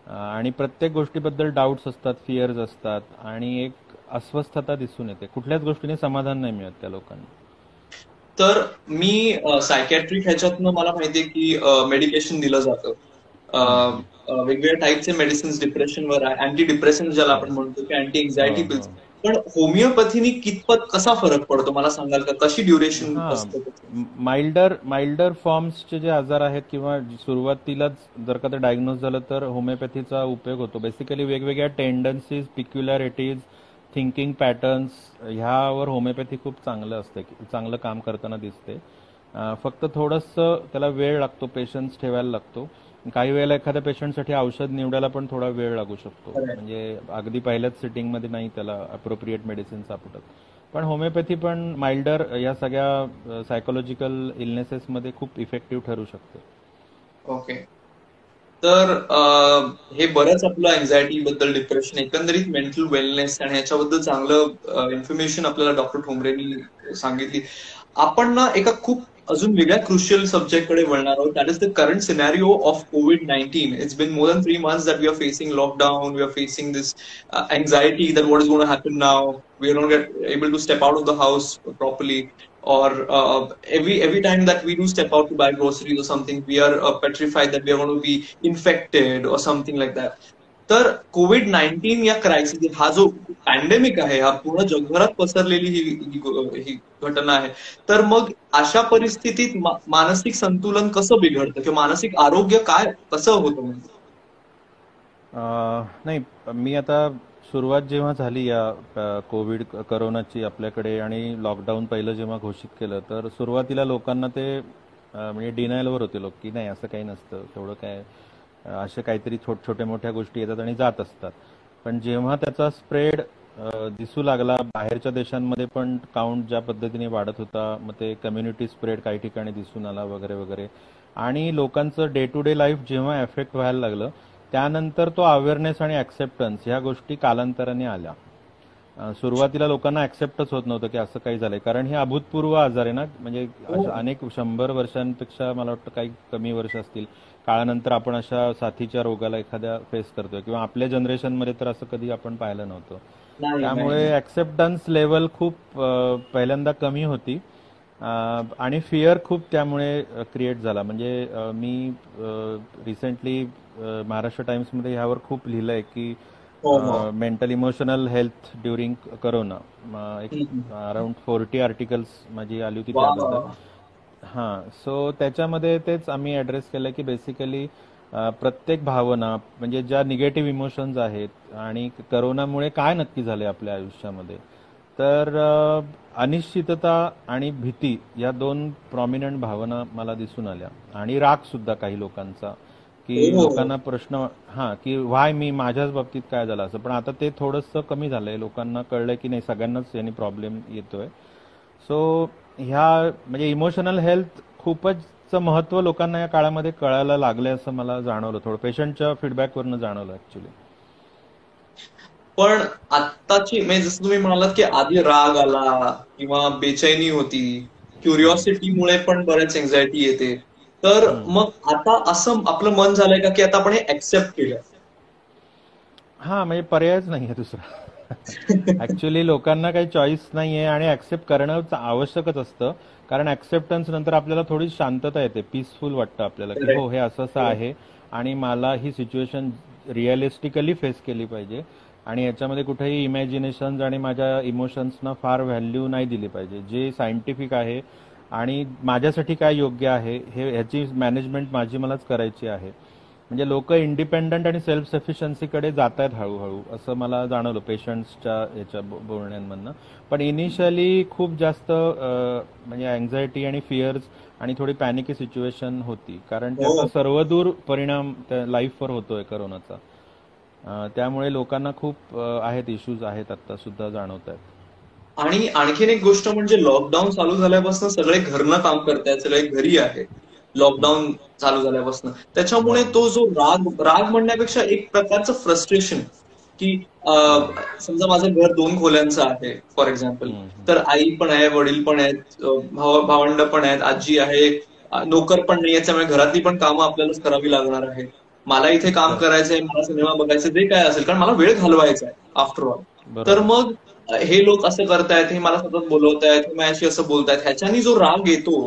Speaker 2: आणि प्रत्येक गोष्टीबद्दल डाऊट्स असतात, फिअर्स असतात, आणि एक अस्वस्थता दिसून येते. कुठल्याच गोष्टीने समाधान नाही मिळत त्या लोकांना.
Speaker 1: तर मी सायकॅट्रिक ह्याच्यातनं मला माहितीये की मेडिकेशन दिलं जातं, वेगवेगळ्या टाईपचे मेडिसिन्स डिप्रेशनवर, अँटी डिप्रेशन ज्याला आपण म्हणतो, की अँटी एन्झायटी पिल्स. पण होमिओपॅथीने कितपत कसा फरक पडतो मला सांगाल का? कशी ड्युरेशन असतं?
Speaker 2: माइल्डर फॉर्म्सचे जे आजार आहेत किंवा सुरुवातीलाच जर का ते डायग्नोज झालं तर होमिओपॅथीचा उपयोग होतो. बेसिकली वेगवेगळ्या टेंडन्सीज, पिक्युलॅरिटीज, थिंकिंग पॅटर्न्स ह्यावर होमिओपॅथी खूप चांगलं असते, चांगलं काम करताना दिसते. फक्त थोडंसं त्याला वेळ लागतो, पेशन्स ठेवायला लागतो. काही वेळेला एखाद्या पेशंटसाठी औषध निवडायला पण थोडा वेळ लागू शकतो,
Speaker 1: खरंय.
Speaker 2: म्हणजे अगदी पहिल्याच सिटिंगमध्ये नाही त्याला अप्रोप्रिएट मेडिसिन सापडत. पण होमिओपॅथी पण माइल्डर या सगळ्या सायकोलॉजिकल इलनेसेसमध्ये खूप इफेक्टिव्ह ठरू शकते.
Speaker 1: ओके. तर हे बरंच आपलं अँझायटी बद्दल, डिप्रेशन, एकंदरीत मेंटल वेलनेस आणि याच्याबद्दल चांगलं इन्फॉर्मेशन आपल्याला डॉक्टर ठोंबरेंनी सांगितली. आपण ना एका खूप अजून वेगळ्या क्रुशियल सब्जेक्टकडे वळणार आहोत. That is the current scenario of COVID-19. It's been more than 3 months that we are facing lockdown, we are facing this anxiety that what is going to happen now. We are not able to step out of the house properly, or every time that we do step out to buy groceries or something, we are petrified that we are going to be infected or something like that. तर COVID-19 या क्रायसिस, हा जो पॅन्डेमिक आहे, हा पूर्ण जगभरात पसरलेली ही घटना आहे. तर मग अशा परिस्थितीत मानसिक संतुलन कसं बिघडतं किंवा मानसिक आरोग्य काय कसं होतं म्हणजे?
Speaker 2: नाही, मी आता सुरुवात जेव्हा झाली या कोविड करोनाची आपल्याकडे आणि लॉकडाऊन पहिलं जेव्हा घोषित केलं, तर सुरुवातीला लोकांना ते म्हणजे डिनायलवर होते लोक, की नाही असं काही नसतं, तेवढं काय, असे काहीतरी छोट्या मोठ्या गोष्टी येतात आणि जात असतात. पण जेव्हा त्याचा स्प्रेड दिसू लागला, बाहेरच्या देशांमध्ये पण काउंट ज्या पद्धतीने वाढत होता, मग ते कम्युनिटी स्प्रेड काही ठिकाणी दिसून आला वगैरे वगैरे, आणि लोकांचं डे टू डे लाईफ जेव्हा एफेक्ट व्हायला लागलं, त्यानंतर तो अवेअरनेस आणि ऍक्सेप्टन्स ह्या गोष्टी कालांतराने आल्या. सुरुवातीला लोकांना ऍक्सेप्टच होत नव्हतं की असं काही झालंय, कारण हे अभूतपूर्व आजार आहे ना, म्हणजे अनेक 100 वर्षांपेक्षा मला वाटतं काही कमी वर्ष असतील काळानंतर आपण अशा साथीच्या रोगाला एखाद्या फेस करतोय, किंवा आपल्या जनरेशनमध्ये तर असं कधी आपण पाहिलं नव्हतं. त्यामुळे ऍक्सेप्टन्स लेवल खूप पहिल्यांदा कमी होती, आणि फिअर खूप त्यामुळे क्रिएट झाला. म्हणजे मी रिसेंटली महाराष्ट्र टाइम्समध्ये ह्यावर खूप लिहिलंय की mental emotional health during corona, एक अराउंड 40 आर्टिकल्स माझी आली होती त्याबद्दल. हां, सो त्याच्यामध्ये तेच आम्ही ॲड्रेस केलं की बेसिकली प्रत्येक भावना, म्हणजे ज्या निगेटिव्ह इमोशन्स आहेत, आणि करोनामुळे काय नक्की झाले आपल्या आयुष्यामध्ये, तर अनिश्चितता आणि भीती या 2 प्रॉमिनंट भावना मला दिसून आल्या, आणि राग सुद्धा काही लोकांचा, की लोकांना प्रश्न की व्हाय मी, माझ्याच बाबतीत काय झालं असं. पण आता ते थोडंसं कमी झालंय, लोकांना कळलंय की नाही सगळ्यांनाच याने प्रॉब्लेम येतोय. सो ह्या म्हणजे इमोशनल हेल्थ खूपच महत्व लोकांना या काळामध्ये कळायला लागलंय असं मला जाणवलं, थोडं पेशंटच्या फीडबॅकवरनं जाणवलं ऍक्च्युली.
Speaker 1: पण आत्ताची, म्हणजे जसं तुम्ही म्हणालात की आधी राग आला किंवा बेचैनी होती, क्युरिओसिटीमुळे पण बऱ्याच एन्झायटी येते, तर मग आता असं आपलं मन झालंय का की आता आपण हे ऍक्सेप्ट केलं?
Speaker 2: हा, म्हणजे पर्यायच नाहीये दुसरा. ऍक्च्युली लोकांना काही चॉईस नाहीये, आणि ऍक्सेप्ट करणं आवश्यकच असतं, कारण ऍक्सेप्टन्स नंतर आपल्याला थोडी शांतता येते, पीसफुल वाटतं आपल्याला की हो, हे असं असं आहे आणि मला ही सिच्युएशन रिअलिस्टिकली फेस केली पाहिजे, आणि याच्यामध्ये कुठेही इमॅजिनेशन आणि माझ्या इमोशन्सना फार व्हॅल्यू नाही दिली पाहिजे. जे सायंटिफिक आहे आणि माझ्यासाठी काय योग्य आहे, ह्याची मॅनेजमेंट माझी मलाच करायची आहे. म्हणजे लोक इंडिपेंडंट आणि सेल्फ सफिशियन्सीकडे जात आहेत हळूहळू, असं मला जाणवलं पेशंट्सच्या याच्या बोलण्यांमधनं. पण इनिशियली खूप जास्त म्हणजे अँझायटी आणि फिअर्स आणि थोडी पॅनिकी सिच्युएशन होती, कारण त्याचा सर्वदूर परिणाम त्या लाईफवर होतोय करोनाचा. त्यामुळे लोकांना खूप आहेत, इश्यूज आहेत, आता सुद्धा जाणवत आहेत.
Speaker 1: आणि आणखीन एक गोष्ट म्हणजे लॉकडाऊन चालू झाल्यापासून सगळे घरनं काम करतायत, सगळे घरी आहे लॉकडाऊन चालू झाल्यापासून. त्याच्यामुळे तो जो राग म्हणण्यापेक्षा एक प्रकारचं फ्रस्ट्रेशन, की समजा माझं घर 2 खोल्यांचं आहे फॉर एक्झाम्पल, तर आई पण आहे, वडील पण आहेत, भावंड पण आहेत, आजी आहे, नोकर पण नाही, याच्यामुळे घरातली पण कामं आपल्यालाच करावी लागणार आहे. मला इथे काम करायचंय, मला सिनेमा बघायचं, जे काय असेल, कारण मला वेळ घालवायचा आहे आफ्टर ऑल. तर मग हे लोक असं करतायत, हे मला सतत बोलवतायत, हे माझ्याशी असं बोलतायत, ह्याच्यानी जो राग येतो,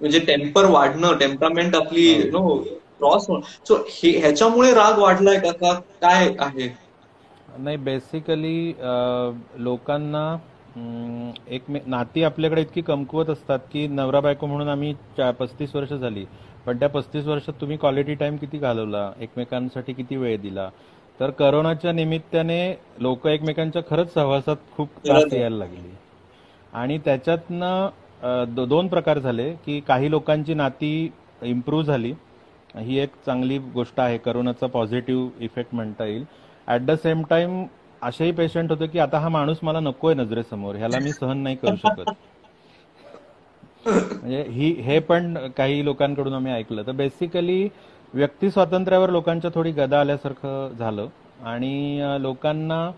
Speaker 1: म्हणजे टेम्पर वाढणं, टेम्परामेंट आपली क्रॉस होणं, सो ह्याच्यामुळे राग वाढलाय का काय आहे?
Speaker 2: नाही, बेसिकली लोकांना एक नाती आपल्याकडे इतकी कमकुवत असतात की नवरा बायको म्हणून आम्ही 35 वर्ष झाली, पण त्या 35 वर्षात तुम्ही क्वालिटी टाइम किती घालवला, एकमेकांसाठी किती वेळ दिला. तर करोनाच्या निमित्ताने लोक एकमेकांच्या खरंच सहवासात खूप त्रास यायला लागली, आणि त्याच्यातनं दोन प्रकार झाले की काही लोकांची नाती इम्प्रूव्ह झाली, ही एक चांगली गोष्ट आहे, करोनाचा पॉझिटिव्ह इफेक्ट म्हणता येईल. ॲट द सेम टाइम असेही पेशंट होते की आता हा माणूस मला नकोय नजरेसमोर, ह्याला मी सहन नाही करू शकत. म्हणजे हे पण काही लोकांकडून आम्ही ऐकलं. तर बेसिकली व्यक्ती स्वातंत्र्यावर लोकांच्या थोडी गदा आल्यासारखं झालं आणि लोकांना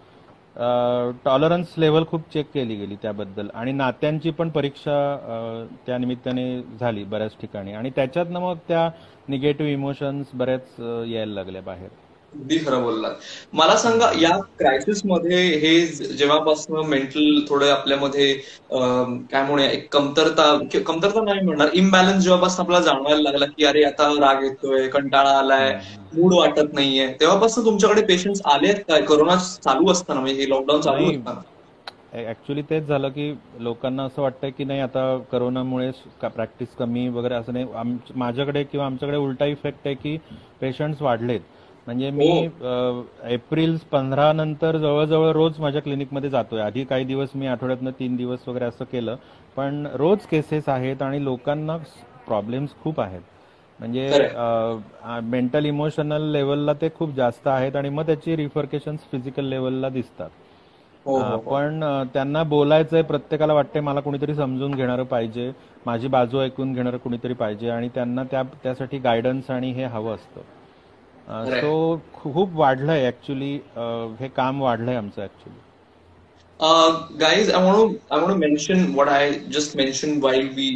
Speaker 2: टॉलरन्स लेवल खूप चेक केली गेली त्याबद्दल, आणि नात्यांची पण परीक्षा त्या निमित्ताने झाली बऱ्याच ठिकाणी, आणि त्याच्यातनं मग त्या निगेटिव्ह इमोशन्स बऱ्याच यायला लागल्या बाहेर.
Speaker 1: अगदी खरं बोललात. मला सांगा, या क्रायसिस मध्ये हे जेव्हापासून मेंटल थोडं आपल्यामध्ये काय म्हणूया, एक कमतरता नाही म्हणणार, इम्बॅलन्स जेव्हापासून आपल्याला जाणवायला लागला की अरे आता राग येतोय, कंटाळा आलाय, मूड वाटत नाहीये, तेव्हापासून तुमच्याकडे पेशंट्स आले आहेत काय कोरोना चालू असताना, म्हणजे हे लॉकडाऊन चालू
Speaker 2: नाही,
Speaker 1: असताना?
Speaker 2: ऍक्च्युली तेच झालं की लोकांना असं वाटतंय की नाही आता करोनामुळे प्रॅक्टिस कमी वगैरे असं नाही. माझ्याकडे किंवा आमच्याकडे उलटा इफेक्ट आहे की पेशंट्स वाढलेत. म्हणजे मी एप्रिल 15 नंतर जवळजवळ रोज माझ्या क्लिनिकमध्ये जातोय. आधी काही दिवस मी आठवड्यातनं 3 दिवस वगैरे असं केलं, पण रोज केसेस आहेत आणि लोकांना प्रॉब्लेम्स खूप आहेत. म्हणजे मेंटल इमोशनल लेवलला ते खूप जास्त आहेत आणि मग त्याची रिफर्केशन्स फिजिकल लेवलला दिसतात. पण त्यांना बोलायचंय, प्रत्येकाला वाटतंय मला कुणीतरी समजून घेणारं पाहिजे, माझी बाजू ऐकून घेणारं कुणीतरी पाहिजे, आणि त्यांना त्यासाठी गायडन्स आणि हे हवं असतं. सो खूप वाढलंय ऍक्च्युली, हे काम वाढलंय आमचं actually.
Speaker 1: Guys, I want to mention what I just mentioned while we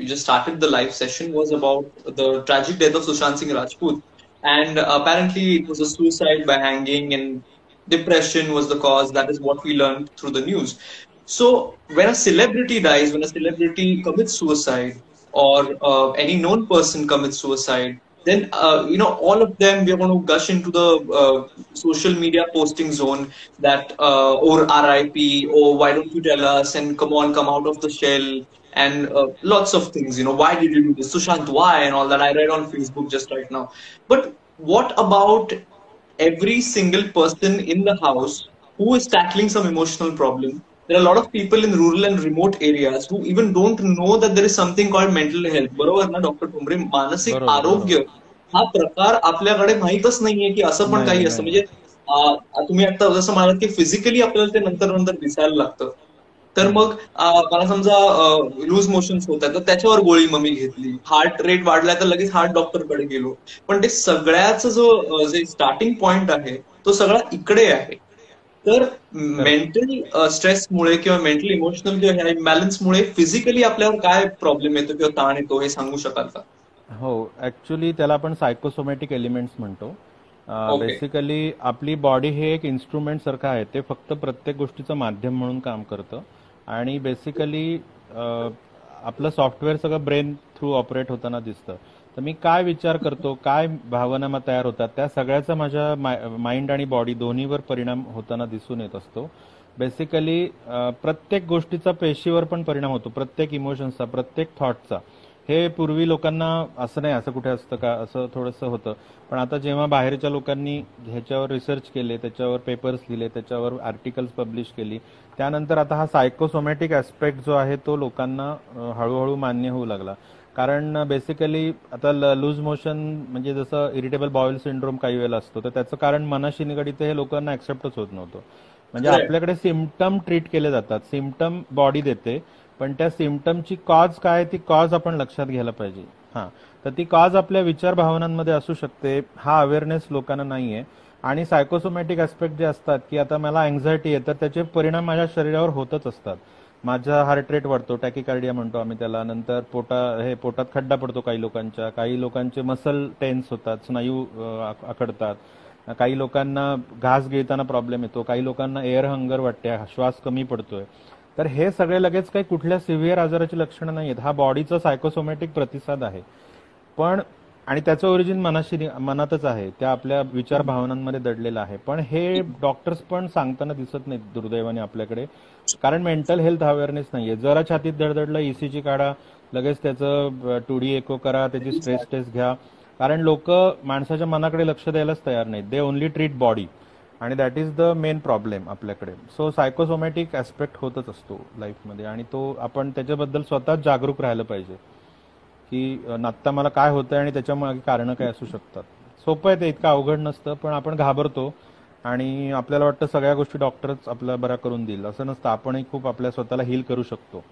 Speaker 1: just started the live session was about the tragic death of Sushant Singh Rajput, and apparently it was a suicide by hanging, and depression was the cause. That is what we learned through the news. So when a celebrity dies, when a celebrity commits suicide, or any known person commits suicide, then all of them, we are going to gush into the social media posting zone that or RIP, or why don't you tell us, and come on, come out of the shell, and lots of things, why did you do this, Sushant, why, and all that I read on Facebook just right now. But what about every single person in the house who is tackling some emotional problem? There are a lot of people in rural and remote areas who even don't know that there is something called mental health. बरोबर ना डॉक्टर ठोंबरे? मानसिक आरोग्य हा प्रकार आपल्याकडे माहीतच नाहीये की असं पण काही असतं. म्हणजे तुम्ही आता जसं म्हणालात की फिजिकली आपल्याला ते नंतर नंतर दिसायला लागतं, तर मग मला समजा लूज मोशन्स होत आहेत, तर त्याच्यावर गोळी मग मी घेतली, हार्ट रेट वाढलाय तर लगेच हार्ट डॉक्टरकडे गेलो. पण ते सगळ्याच जे स्टार्टिंग पॉइंट आहे तो सगळा इकडे आहे. तर मेंटल स्ट्रेसमुळे किंवा मेंटल इमोशनल किंवा ह्या इम्बॅलन्समुळे फिजिकली आपल्यावर काय प्रॉब्लेम येतो किंवा ताण येतो हे सांगू शकाल का?
Speaker 2: हो, ऍक्च्युली त्याला आपण सायकोसोमॅटिक एलिमेंट्स म्हणतो. बेसिकली आपली बॉडी हे एक इन्स्ट्रुमेंट सारखं आहे, ते फक्त प्रत्येक गोष्टीचं माध्यम म्हणून काम करतं, आणि बेसिकली आपलं सॉफ्टवेअर सगळं ब्रेन थ्रू ऑपरेट होताना दिसतं. तर मी काय विचार करतो, काय भावना तयार होतात, त्या सगळ्याचा माझ्या माइंड आणि बॉडी दोन्हीवर परिणाम होताना दिसून येत असतो. बेसिकली प्रत्येक गोष्टीचा पेशीवर पण परिणाम होतो, प्रत्येक इमोशन्सचा, प्रत्येक थॉटचा. हे पूर्वी लोकांना असं नाही, असं कुठे असतं का, असं थोडंसं होतं. पण आता जेव्हा बाहेरच्या लोकांनी ह्याच्यावर रिसर्च केले, त्याच्यावर पेपर्स लिहिले, त्याच्यावर आर्टिकल्स पब्लिश केली, त्यानंतर आता हा सायकोसोमॅटिक ऍस्पेक्ट जो आहे तो लोकांना हळूहळू मान्य होऊ लागला. कारण बेसिकली आता लूज मोशन म्हणजे जसं इरिटेबल बाउल सिंड्रोम काही वेळेला असतो, तर त्याचं कारण मनाशी निगडित हे लोकांना ऍक्सेप्टच होत नव्हतं. म्हणजे आपल्याकडे सिम्पटम ट्रीट केले जातात, सिम्पटम बॉडी देते, पण त्या सिम्पटमची कॉज काय, ती कॉज आपण लक्षात घ्यायला पाहिजे. तर ती कॉज आपल्या विचार भावनांमध्ये असू शकते, हा अवेअरनेस लोकांना नाहीये. आणि सायकोसोमॅटिक ऍस्पेक्ट जे असतात की आता मला अँझायटी आहे, तर त्याचे परिणाम माझ्या शरीरावर होतच असतात. माझा हार्ट रेट वाढतो, टॅकिकार्डिया म्हणतो आम्ही त्याला, नंतर पोटात खड्डा पडतो काही लोकांच्या, काही लोकांचे मसल टेन्स होतात, स्नायू आकडतात, काही लोकांना घास गिळताना प्रॉब्लेम येतो, काही लोकांना एअर हंगर वाटते, श्वास कमी पडतोय. तर हे सगळे लगेच काही कुठल्या सिव्हिअर आजाराची लक्षणं नाहीयेत, हा बॉडीचा सायकोसोमॅटिक प्रतिसाद आहे. पण आणि त्याचं ओरिजिन मनातच आहे, त्या आपल्या विचार भावनांमध्ये दडलेलं आहे. पण हे डॉक्टर्स पण सांगताना दिसत नाहीत दुर्दैवाने आपल्याकडे, कारण मेंटल हेल्थ अवेअरनेस नाहीये. जरा छातीत धडधडलं, ईसीजी काढा, लगेच त्याचं 2D एको करा, त्याची स्ट्रेस टेस्ट घ्या. कारण लोक माणसाच्या मनाकडे लक्ष द्यायलाच तयार नाहीत, दे ओनली ट्रीट बॉडी. आणि that is the main problem आपल्याकडे. सो सायकोसोमॅटिक ऍस्पेक्ट होतच असतो लाईफमध्ये, आणि तो आपण त्याच्याबद्दल स्वतःच जागरूक राहिलं पाहिजे की आत्ता मला काय होतंय आणि त्याच्या मागे कारण काय असू शकतात. सोपं आहे ते, इतकं अवघड नसतं, पण आपण घाबरतो आणि आपल्याला वाटतं सगळ्या गोष्टी डॉक्टरच आपल्याला बरा करून देईल. असं नसतं, आपणही खूप आपल्या स्वतःला हील करू शकतो.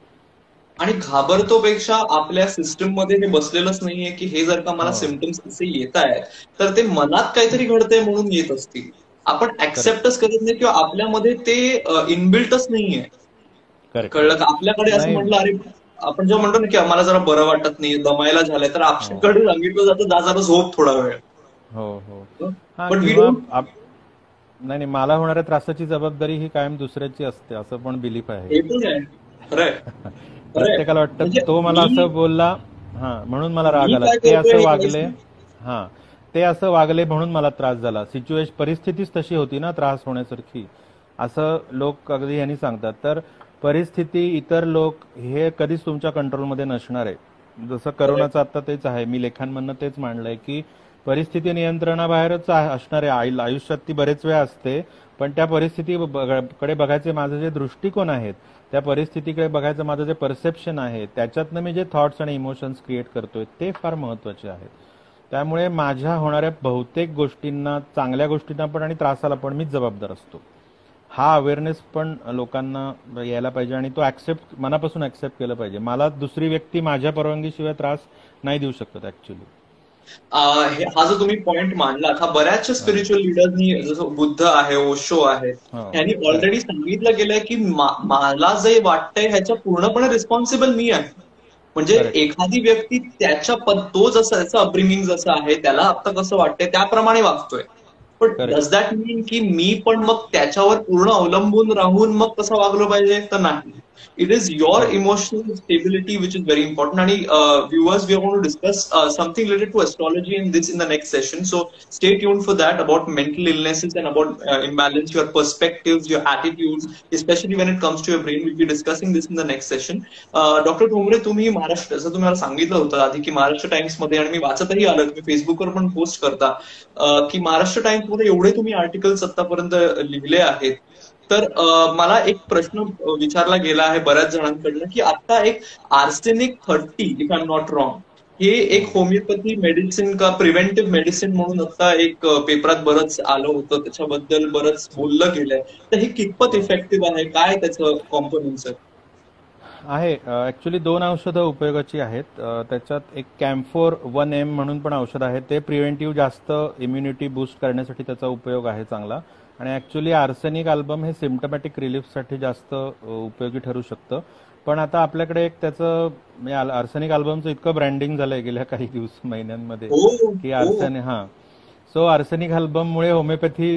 Speaker 1: आणि घाबरतो पेक्षा आपल्या सिस्टम मध्ये हे बसलेलंच नाहीये की हे जर का मला
Speaker 2: हो,
Speaker 1: सिम्पटम्स असे येत आहेत तर ते मनात काहीतरी घडतंय म्हणून येत असतील. आपण
Speaker 2: करेक्ट,
Speaker 1: ऍक्सेप्टच करत नाही किंवा आपल्यामध्ये ते इनबिल्टच नाहीये.
Speaker 2: करेक्ट,
Speaker 1: कळलं का?
Speaker 2: करेक्ट.
Speaker 1: आपल्याकडे असं
Speaker 2: नाही.
Speaker 1: म्हटलं, अरे आपण जेव्हा म्हणतो ना की आम्हाला जरा बरं वाटत नाही, दमायला झालंय, तर
Speaker 2: हो,
Speaker 1: आपल्याकडे सांगितलं जातं जा जरा झोप थोडा वेळ.
Speaker 2: हो, हो. हा,
Speaker 1: बट वी
Speaker 2: किंवा
Speaker 1: डोंट.
Speaker 2: नाही नाही, मला होणाऱ्या त्रासाची जबाबदारी ही कायम दुसऱ्याची असते, असं पण बिलीफ आहे.
Speaker 1: हे पण आहे. खरंय. खरंय.
Speaker 2: प्रत्येकाला वाटतं
Speaker 1: म्हणजे
Speaker 2: तो मला
Speaker 1: मी
Speaker 2: असं बोलला, हा म्हणून मला राग
Speaker 1: मी
Speaker 2: आला,
Speaker 1: काय
Speaker 2: ते
Speaker 1: करतोय
Speaker 2: असं
Speaker 1: हे
Speaker 2: वागले,
Speaker 1: काहीच.
Speaker 2: हा ते असं वागले म्हणून मला त्रास झाला. सिच्युएशन, परिस्थितीच तशी होती ना त्रास होण्यासारखी, असं लोक अगदी यांनी सांगतात. तर परिस्थिती, इतर लोक हे कधीच तुमच्या कंट्रोलमध्ये नसणार आहे. जसं करोनाचं आता तेच आहे, मी लेखांमधनं तेच मांडलंय की परिस्थिती नियंत्रणाबाहेरच असणार आहे. आयुष्यात ती बरेच वेळा असते, पण त्या परिस्थितीकडे बघायचे माझे जे दृष्टिकोन आहेत, त्या परिस्थितीकडे बघायचं माझं जे परसेप्शन आहे, त्याच्यातनं मी जे थॉट्स आणि इमोशन्स क्रिएट करतोय ते फार महत्वाचे आहेत. त्यामुळे माझ्या होणाऱ्या बहुतेक गोष्टींना, चांगल्या गोष्टींना पण आणि त्रासाला पण मीच जबाबदार असतो. हा अवेअरनेस पण लोकांना यायला पाहिजे आणि तो ऍक्सेप्ट, मनापासून ऍक्सेप्ट केलं पाहिजे. मला दुसरी व्यक्ती माझ्या परवानगीशिवाय त्रास नाही देऊ शकत ऍक्च्युली.
Speaker 1: हा जो तुम्ही पॉइंट मांडलात, हा बऱ्याचशा स्पिरिच्युअल लिडर्सनी, जसं बुद्ध आहे, ओशो आहे,
Speaker 2: हो,
Speaker 1: यांनी
Speaker 2: करेक्ट,
Speaker 1: ऑलरेडी सांगितलं गेलंय की मला जे वाटतंय ह्याच्या पूर्णपणे रिस्पॉन्सिबल मी आहे. म्हणजे
Speaker 2: करेक्ट,
Speaker 1: एखादी व्यक्ती त्याच्या तो जसं त्याचं अपब्रिंगिंग जसं आहे, त्याला आता कसं वाटतंय त्याप्रमाणे वागतोय. पण
Speaker 2: करेक्ट.
Speaker 1: डज दॅट मीन की मी पण मग त्याच्यावर पूर्ण अवलंबून राहून मग कसं वागलं पाहिजे? तर नाही. It is your
Speaker 2: हो.
Speaker 1: emotional stability which is very important. And viewers, we are going to discuss something related to astrology in the next session. So stay tuned for that, about mental illnesses and about imbalance, your perspectives, your attitudes, especially when it comes to your brain. We'll be discussing this in the next session. Doctor Thombre, तुम्ही महाराष्ट्र, जसं तुम्ही मला सांगितलं होतं आधी की महाराष्ट्र टाइम्स मध्ये, आणि मी वाचतही आलं, तुम्ही फेसबुकवर पण पोस्ट करता की महाराष्ट्र टाइम्स मध्ये एवढे तुम्ही आर्टिकल्स आतापर्यंत लिहिले आहेत. तर मला एक प्रश्न विचारला गेला आहे बऱ्याच जणांकडनं की आता एक arsenic 30, if I am not wrong, हे एक होमिओपॅथी मेडिसिन का प्रिव्हेंटिव्ह मेडिसिन म्हणून आता एक पेपरात बरंच आलं होतं, त्याच्याबद्दल बरंच बोललं गेलंय. तर हे कितपत इफेक्टिव्ह आहे, काय त्याचं कॉम्पोनंट्स आहेत?
Speaker 2: आहे. ऍक्च्युली 2 औषधं उपयोगाची आहेत. त्याच्यात एक कॅम्फोर 1M म्हणून पण औषध आहे, ते प्रिव्हेंटिव्ह जास्त इम्युनिटी बूस्ट करण्यासाठी त्याचा उपयोग आहे चांगला. आणि ऍक्च्युली आर्सेनिक अल्बम हे सिम्टमॅटिक रिलीफसाठी जास्त उपयोगी ठरू शकतं. पण आता आपल्याकडे एक त्याचं म्हणजे आर्सेनिक अल्बमचं इतकं ब्रँडिंग झालंय गेल्या काही महिन्यांमध्ये
Speaker 1: हो.
Speaker 2: की
Speaker 1: हो.
Speaker 2: सो आर्सेनिक अल्बममुळे होमिओपॅथी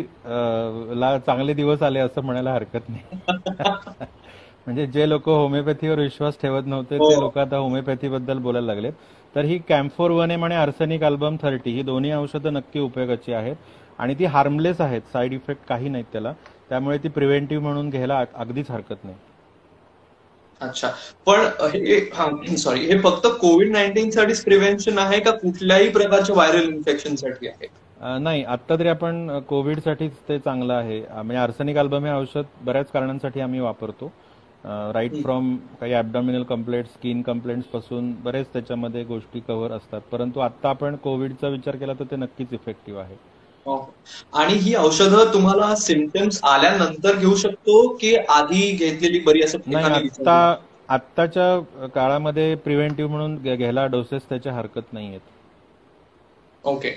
Speaker 2: ला चांगले दिवस आले असं म्हणायला हरकत नाही. म्हणजे जे लोक होमिओपॅथीवर विश्वास ठेवत नव्हते
Speaker 1: हो.
Speaker 2: ते लोक आता होमिओपॅथी बद्दल बोलायला लागलेत. तर ही कॅम्फोर 1M आणि आर्सेनिक अल्बम 30 ही दोन्ही औषधं नक्की उपयोगाची आहेत आणि ती हार्मलेस आहेत, साईड इफेक्ट काही नाहीत त्याला. त्यामुळे ती प्रिव्हेंटिव्ह म्हणून घ्यायला अगदीच हरकत नाही.
Speaker 1: अच्छा. पण हे सॉरी, हे फक्त COVID-19 साठीच प्रिव्हेन्शन आहे का कुठल्याही प्रकारच्या व्हायरल इन्फेक्शनसाठी आहे?
Speaker 2: नाही, आत्ता तरी आपण कोविडसाठीच ते चांगलं आहे. म्हणजे आर्सेनिक अल्बम हे औषध बऱ्याच कारणांसाठी आम्ही वापरतो. राईट फ्रॉम काही ॲबडॉमिनल कंप्लेंट्स, स्किन कंप्लेंट्स पासून बरेच त्याच्यामध्ये गोष्टी कव्हर असतात. परंतु आता आपण कोविडचा विचार केला तर ते नक्कीच इफेक्टिव्ह आहे.
Speaker 1: आणि ही औषधं तुम्हाला सिम्पटम्स आल्यानंतर घेऊ शकतो की आधी घेतलेली बरी, असं
Speaker 2: नाही,
Speaker 1: एखादी विचारलं?
Speaker 2: आत्ताच्या काळामध्ये प्रिव्हेंटिव्ह म्हणून घ्यायला डोसेस त्याच्या हरकत नाही आहेत.
Speaker 1: ओके.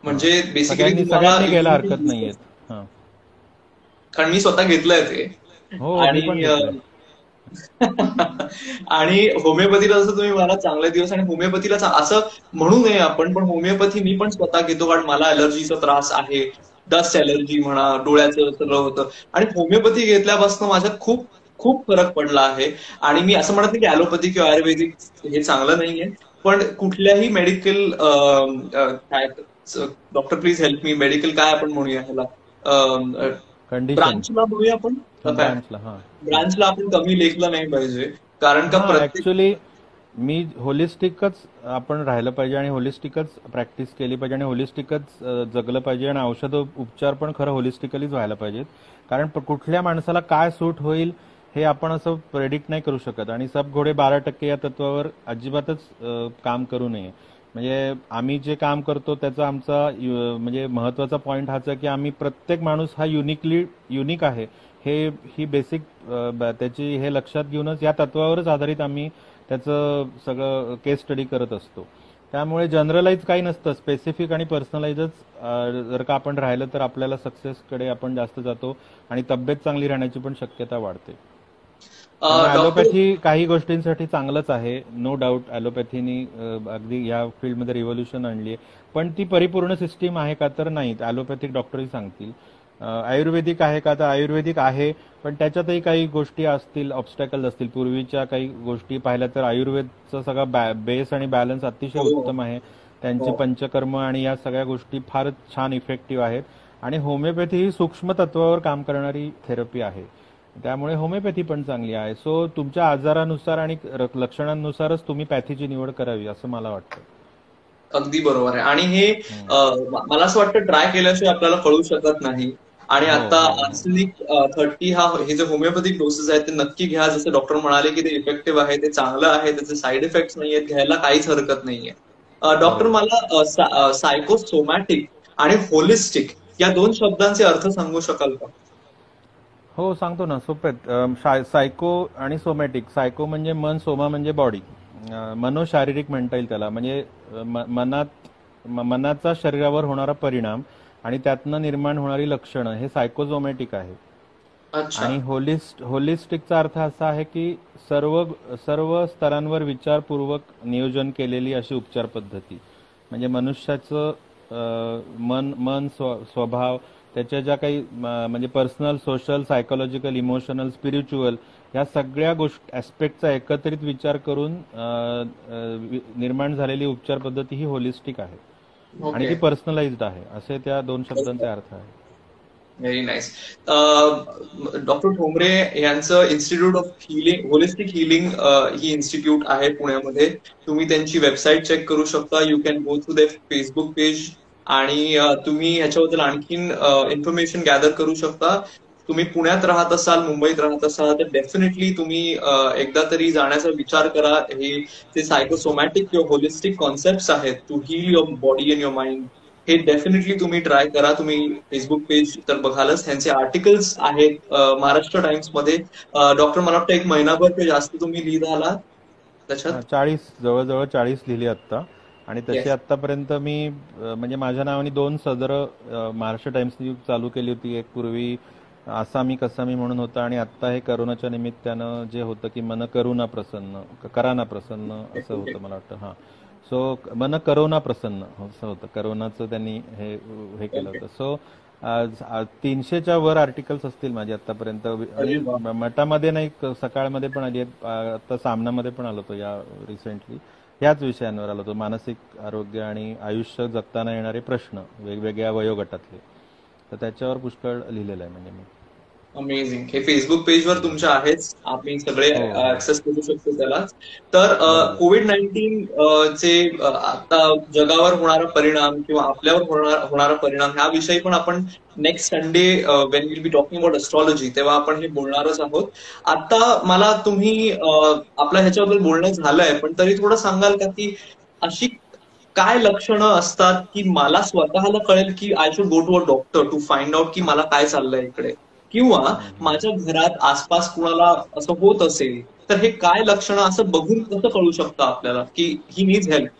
Speaker 1: म्हणजे बेसिकली तुम्हाला
Speaker 2: सगळ्यांनी घ्यायला
Speaker 1: immunity
Speaker 2: हरकत
Speaker 1: booster-
Speaker 2: नाही आहेत.
Speaker 1: कारण मी स्वतः घेतलंय ते.
Speaker 2: हो, मी पण
Speaker 1: आणि
Speaker 2: घेतलंय.
Speaker 1: आणि होमिओपॅथीला जसं तुम्ही मला चांगले दिवस, आणि होमिओपॅथीला असं म्हणू नये आपण, पण होमिओपॅथी मी पण स्वतः घेतो कारण मला अलर्जीचा त्रास आहे, डस्ट अलर्जी म्हणा, डोळ्याचं सगळं होतं, आणि होमिओपॅथी घेतल्यापासून माझ्यात खूप खूप फरक पडला आहे. आणि मी असं म्हणत नाही की ॲलोपॅथी किंवा आयुर्वेदिक हे चांगलं नाहीये, पण कुठल्याही मेडिकल, काय, doctor please help me, medical काय आपण म्हणूया ह्याला,
Speaker 2: कंडिशन
Speaker 1: ब्रांचला म्हणूया आपण,
Speaker 2: ब्रांचला.
Speaker 1: ब्रांचला आपण कमी लेखलं नाही पाहिजे, कारण का प्रत्येक.
Speaker 2: ऍक्च्युली मी होलिस्टिकच आपण राहिलं पाहिजे आणि होलिस्टिकच प्रॅक्टिस केली पाहिजे आणि होलिस्टिकच जगलं पाहिजे आणि औषध उपचार पण खरं होलिस्टिकलीच व्हायला पाहिजेत. कारण कुठल्या माणसाला काय सूट होईल हे आपण असं प्रेडिक्ट नाही करू शकत आणि सब घोडे 12% या तत्वावर अजिबातच काम करू नये. म्हणजे आम्ही जे काम करतो त्याचा आमचा म्हणजे महत्वाचा पॉइंट हाच आहे की आम्ही प्रत्येक माणूस हा युनिक आहे हे ही बेसिक त्याची हे लक्षात घेऊनच या तत्वावरच आधारित आम्ही त्याचं सगळं केस स्टडी करत असतो. त्यामुळे जनरलाइज काही नसतं, स्पेसिफिक आणि पर्सनलाइजच जर का आपण राहिलं तर आपल्याला सक्सेसकडे आपण जास्त जातो आणि तब्येत चांगली राहण्याची पण शक्यता वाढते. त्यामुळे
Speaker 1: डॉक्टर
Speaker 2: ॲलोपॅथी काही गोष्टींसाठी चांगलंच आहे, नो डाऊट. ॲलोपॅथीनी अगदी या फील्डमध्ये रिव्होल्युशन आणली आहे, पण ती परिपूर्ण सिस्टीम आहे का तर नाही. ॲलोपॅथिक डॉक्टरही सांगतील. आयुर्वेदिक आहे का तर आयुर्वेदिक आहे, पण त्याच्यातही काही गोष्टी असतील, ऑब्स्टॅकल्स असतील. पूर्वीच्या काही गोष्टी पाहिल्या तर आयुर्वेदचा सगळा बेस आणि बॅलन्स अतिशय
Speaker 1: हो
Speaker 2: उत्तम आहे. त्यांची
Speaker 1: हो
Speaker 2: पंचकर्म आणि या सगळ्या गोष्टी फारच छान इफेक्टिव्ह आहेत. आणि होमिओपॅथी ही सूक्ष्म तत्वावर काम करणारी थेरपी आहे, त्यामुळे होमिओपॅथी पण चांगली आहे. सो तुमच्या आजारानुसार आणि लक्षणांनुसारच तुम्ही पॅथीची निवड करावी असं मला वाटतं.
Speaker 1: अगदी बरोबर आहे. आणि हे मला असं वाटतं ट्राय केल्याशिवाय आपल्याला कळू शकत नाही. आणि
Speaker 2: हो
Speaker 1: आता
Speaker 2: हो हो.
Speaker 1: आर्सेनिक 30 हे जे होमिओपॅथिक डोसेस आहेत ते नक्की घ्या. जसं डॉक्टर म्हणाले की ते इफेक्टिव्ह आहे, ते चांगलं आहे, त्याचे साईड इफेक्ट्स नाहीयेत, घ्यायला काहीच हरकत नाहीये. डॉक्टर
Speaker 2: बरोबर.
Speaker 1: मला सायकोसोमॅटिक आणि होलिस्टिक या दोन शब्दांचे अर्थ सांगू शकाल का?
Speaker 2: हो सांगतो ना, सोपेत. सायको आणि सोमॅटिक. सायको म्हणजे मन, सोमा म्हणजे बॉडी. मनोशारीरिक म्हणता येईल त्याला. म्हणजे मनाचा शरीरावर होणारा परिणाम आणि त्यातनं निर्माण होणारी लक्षणं हे सायकोसोमॅटिक आहे.
Speaker 1: अच्छा.
Speaker 2: आणि होलिस्टिकचा अर्थ असा आहे की सर्व सर्व स्तरांवर विचारपूर्वक नियोजन केलेली अशी उपचार पद्धती. म्हणजे मनुष्याचं मन स्वभाव, त्याच्या ज्या काही म्हणजे personal, social, psychological, emotional, spiritual या सगळ्या गोष्टी ऍस्पेक्टचा एकत्रित विचार करून निर्माण झालेली उपचार पद्धती ही होलिस्टिक आहे आणि
Speaker 1: ओके.
Speaker 2: ती पर्सनलाइज्ड आहे. असे त्या दोन शब्दांचे अर्थ आहे.
Speaker 1: Very nice. डॉक्टर ठोंबरे यांचं institute of healing, holistic healing he institute आहे पुण्यामध्ये. तुम्ही त्यांची वेबसाईट चेक करू शकता. You can go through the Facebook page आणि तुम्ही ह्याच्याबद्दल आणखीन इन्फॉर्मेशन गॅदर करू शकता. तुम्ही पुण्यात राहत असाल, मुंबईत राहत असाल तर डेफिनेटली तुम्ही एकदा तरी जाण्याचा विचार करा. हे जे सायकोसोमॅटिक किंवा होलिस्टिक कॉन्सेप्ट आहेत to heal your body and your mind, हे डेफिनेटली तुम्ही ट्राय करा. तुम्ही फेसबुक पेज तर बघालच, त्यांचे आर्टिकल्स आहेत महाराष्ट्र टाइम्स मध्ये. डॉक्टर मला वाटतं 1 महिनाभर ते जास्त तुम्ही लिहित आलात त्याच्यात.
Speaker 2: 40, जवळजवळ 40 लिहिली आत्ता. आणि तशी
Speaker 1: येस.
Speaker 2: आतापर्यंत मी म्हणजे माझ्या नावाने 2 सदर महाराष्ट्र टाइम्सनी चालू केली होती. एक पूर्वी आसामी कसामी म्हणून होतं आणि आत्ता हे करोनाच्या निमित्तानं जे होतं की मन करुणा प्रसन्न, कराना प्रसन्न असं होतं मला वाटतं. हां. सो मन करोना प्रसन्न असं होतं. करोनाचं त्यांनी हे केलं
Speaker 1: ओके.
Speaker 2: होतं. सो 300च्या वर आर्टिकल्स असतील माझे आतापर्यंत.
Speaker 1: अरे
Speaker 2: आणि
Speaker 1: वा.
Speaker 2: मठामध्ये नाही, सकाळमध्ये पण आली आहेत. आता सामनामध्ये पण आलो होतो या रिसेंटली. याच विषयांवर आलो होतो, मानसिक आरोग्य आणि आयुष्य जगताना येणारे प्रश्न वेगवेगळ्या वयोगटातले. तर त्याच्यावर पुष्कळ लिहिलेलं आहे म्हणजे मी.
Speaker 1: अमेझिंग. हे फेसबुक पेजवर तुमच्या आहेच, आम्ही सगळे
Speaker 2: हो हो.
Speaker 1: ऍक्सेस करू शकतो त्याला. तर
Speaker 2: बरोबर.
Speaker 1: कोविड-19 चे आता जगावर होणारा परिणाम किंवा आपल्यावर होणारा परिणाम ह्याविषयी पण आपण next Sunday Wien will be talking about astrology तेव्हा आपण हे बोलणारच आहोत. आता मला तुम्ही आपल्या ह्याच्याबद्दल बोलणं झालंय, पण तरी थोडं सांगाल का की अशी काय लक्षणं असतात की मला स्वतःला कळेल की I should go to a doctor to find out की मला काय चाललंय इकडे, किंवा माझ्या घरात आसपास कुणाला असं होत असेल तर हे काय लक्षणं असं बघून कसं कळू शकतं आपल्याला की ही नीड्स हेल्प?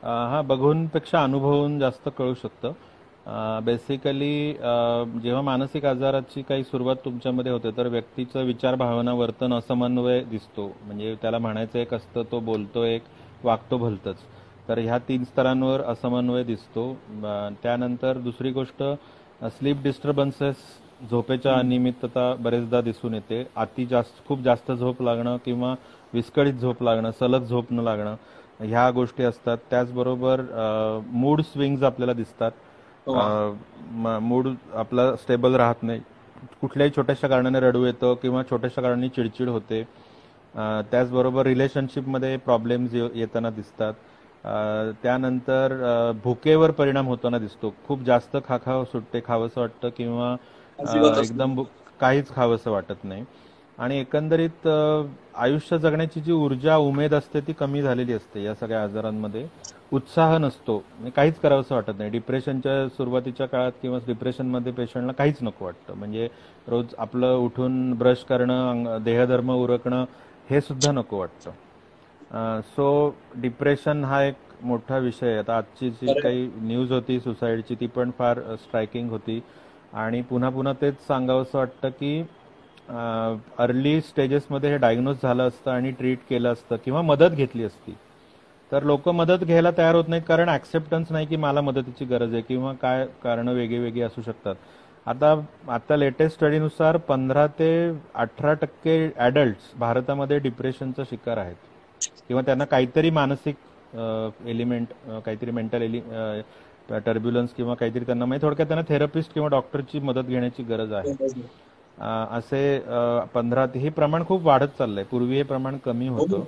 Speaker 2: हा, बघून पेक्षा अनुभवून जास्त कळू शकतं. बेसिकली जेव्हा मानसिक आजाराची काही सुरुवात तुमच्यामध्ये होते तर व्यक्तीचं विचार, भावना, वर्तन असमन्वय दिसतो. म्हणजे त्याला म्हणायचं एक असतं, तो बोलतो एक, वागतो भलतंच. तर ह्या 3 स्तरांवर असमन्वय दिसतो. त्यानंतर दुसरी गोष्ट, स्लीप डिस्टर्बन्सेस, झोपेच्या अनियमितता बरेचदा दिसून येते. खूप जास्त झोप लागणं किंवा विस्कळीत झोप लागणं, सलग झोप न लागणं, ह्या गोष्टी असतात. त्याचबरोबर मूड स्विंग्स आपल्याला दिसतात. मूड आपला स्टेबल राहत नाही. कुठल्याही छोट्याशा कारणाने रडू येतं किंवा छोट्याशा कारणाने चिडचिड होते. त्याचबरोबर रिलेशनशिपमध्ये प्रॉब्लेम्स येताना दिसतात. त्यानंतर भुकेवर परिणाम होताना दिसतो. खूप जास्त खाखाव सुटते, खावंसं वाटतं, किंवा
Speaker 1: अजिबातच नाही.
Speaker 2: एकदम काहीच खावंसं वाटत नाही. आणि एकंदरीत आयुष्य जगण्याची जी ऊर्जा, उमेद असते ती कमी झालेली असते या सगळ्या आजारांमध्ये. उत्साह नसतो, म्हणजे काहीच करावंसं वाटत नाही. डिप्रेशनच्या सुरुवातीच्या काळात किंवा डिप्रेशनमध्ये पेशंटला काहीच नको वाटतं. म्हणजे रोज आपलं उठून ब्रश करणं, देहधर्म उरकणं, हे सुद्धा नको वाटतं. सो डिप्रेशन हा एक मोठा विषय आहे. आता आजची जी
Speaker 1: खरंय.
Speaker 2: काही न्यूज होती सुसाईडची ती पण फार स्ट्रायकिंग होती. आणि पुन्हा पुन्हा तेच सांगावंसं वाटतं की अर्ली स्टेजेसमध्ये हे डायग्नोज झालं असतं आणि ट्रीट केलं असतं किंवा मदत घेतली असती, तर लोक मदत घ्यायला तयार होत नाहीत, कारण ऍक्सेप्टन्स नाही की मला मदतीची गरज आहे, किंवा काय कारण वेगळी वेगळी असू शकतात. आता आता लेटेस्ट स्टडीनुसार 15 ते 18% ऍडल्ट्स भारतामध्ये डिप्रेशनचा शिकार आहेत, किंवा त्यांना काहीतरी मानसिक एलिमेंट, काहीतरी मेंटल टर्ब्युलन्स किंवा काहीतरी त्यांना, म्हणजे थोडक्यात त्यांना थेरपिस्ट किंवा डॉक्टरची मदत घेण्याची गरज आहे. असे 15, हे प्रमाण खूप वाढत चाललंय. पूर्वी हे प्रमाण कमी
Speaker 1: हो.
Speaker 2: होतं.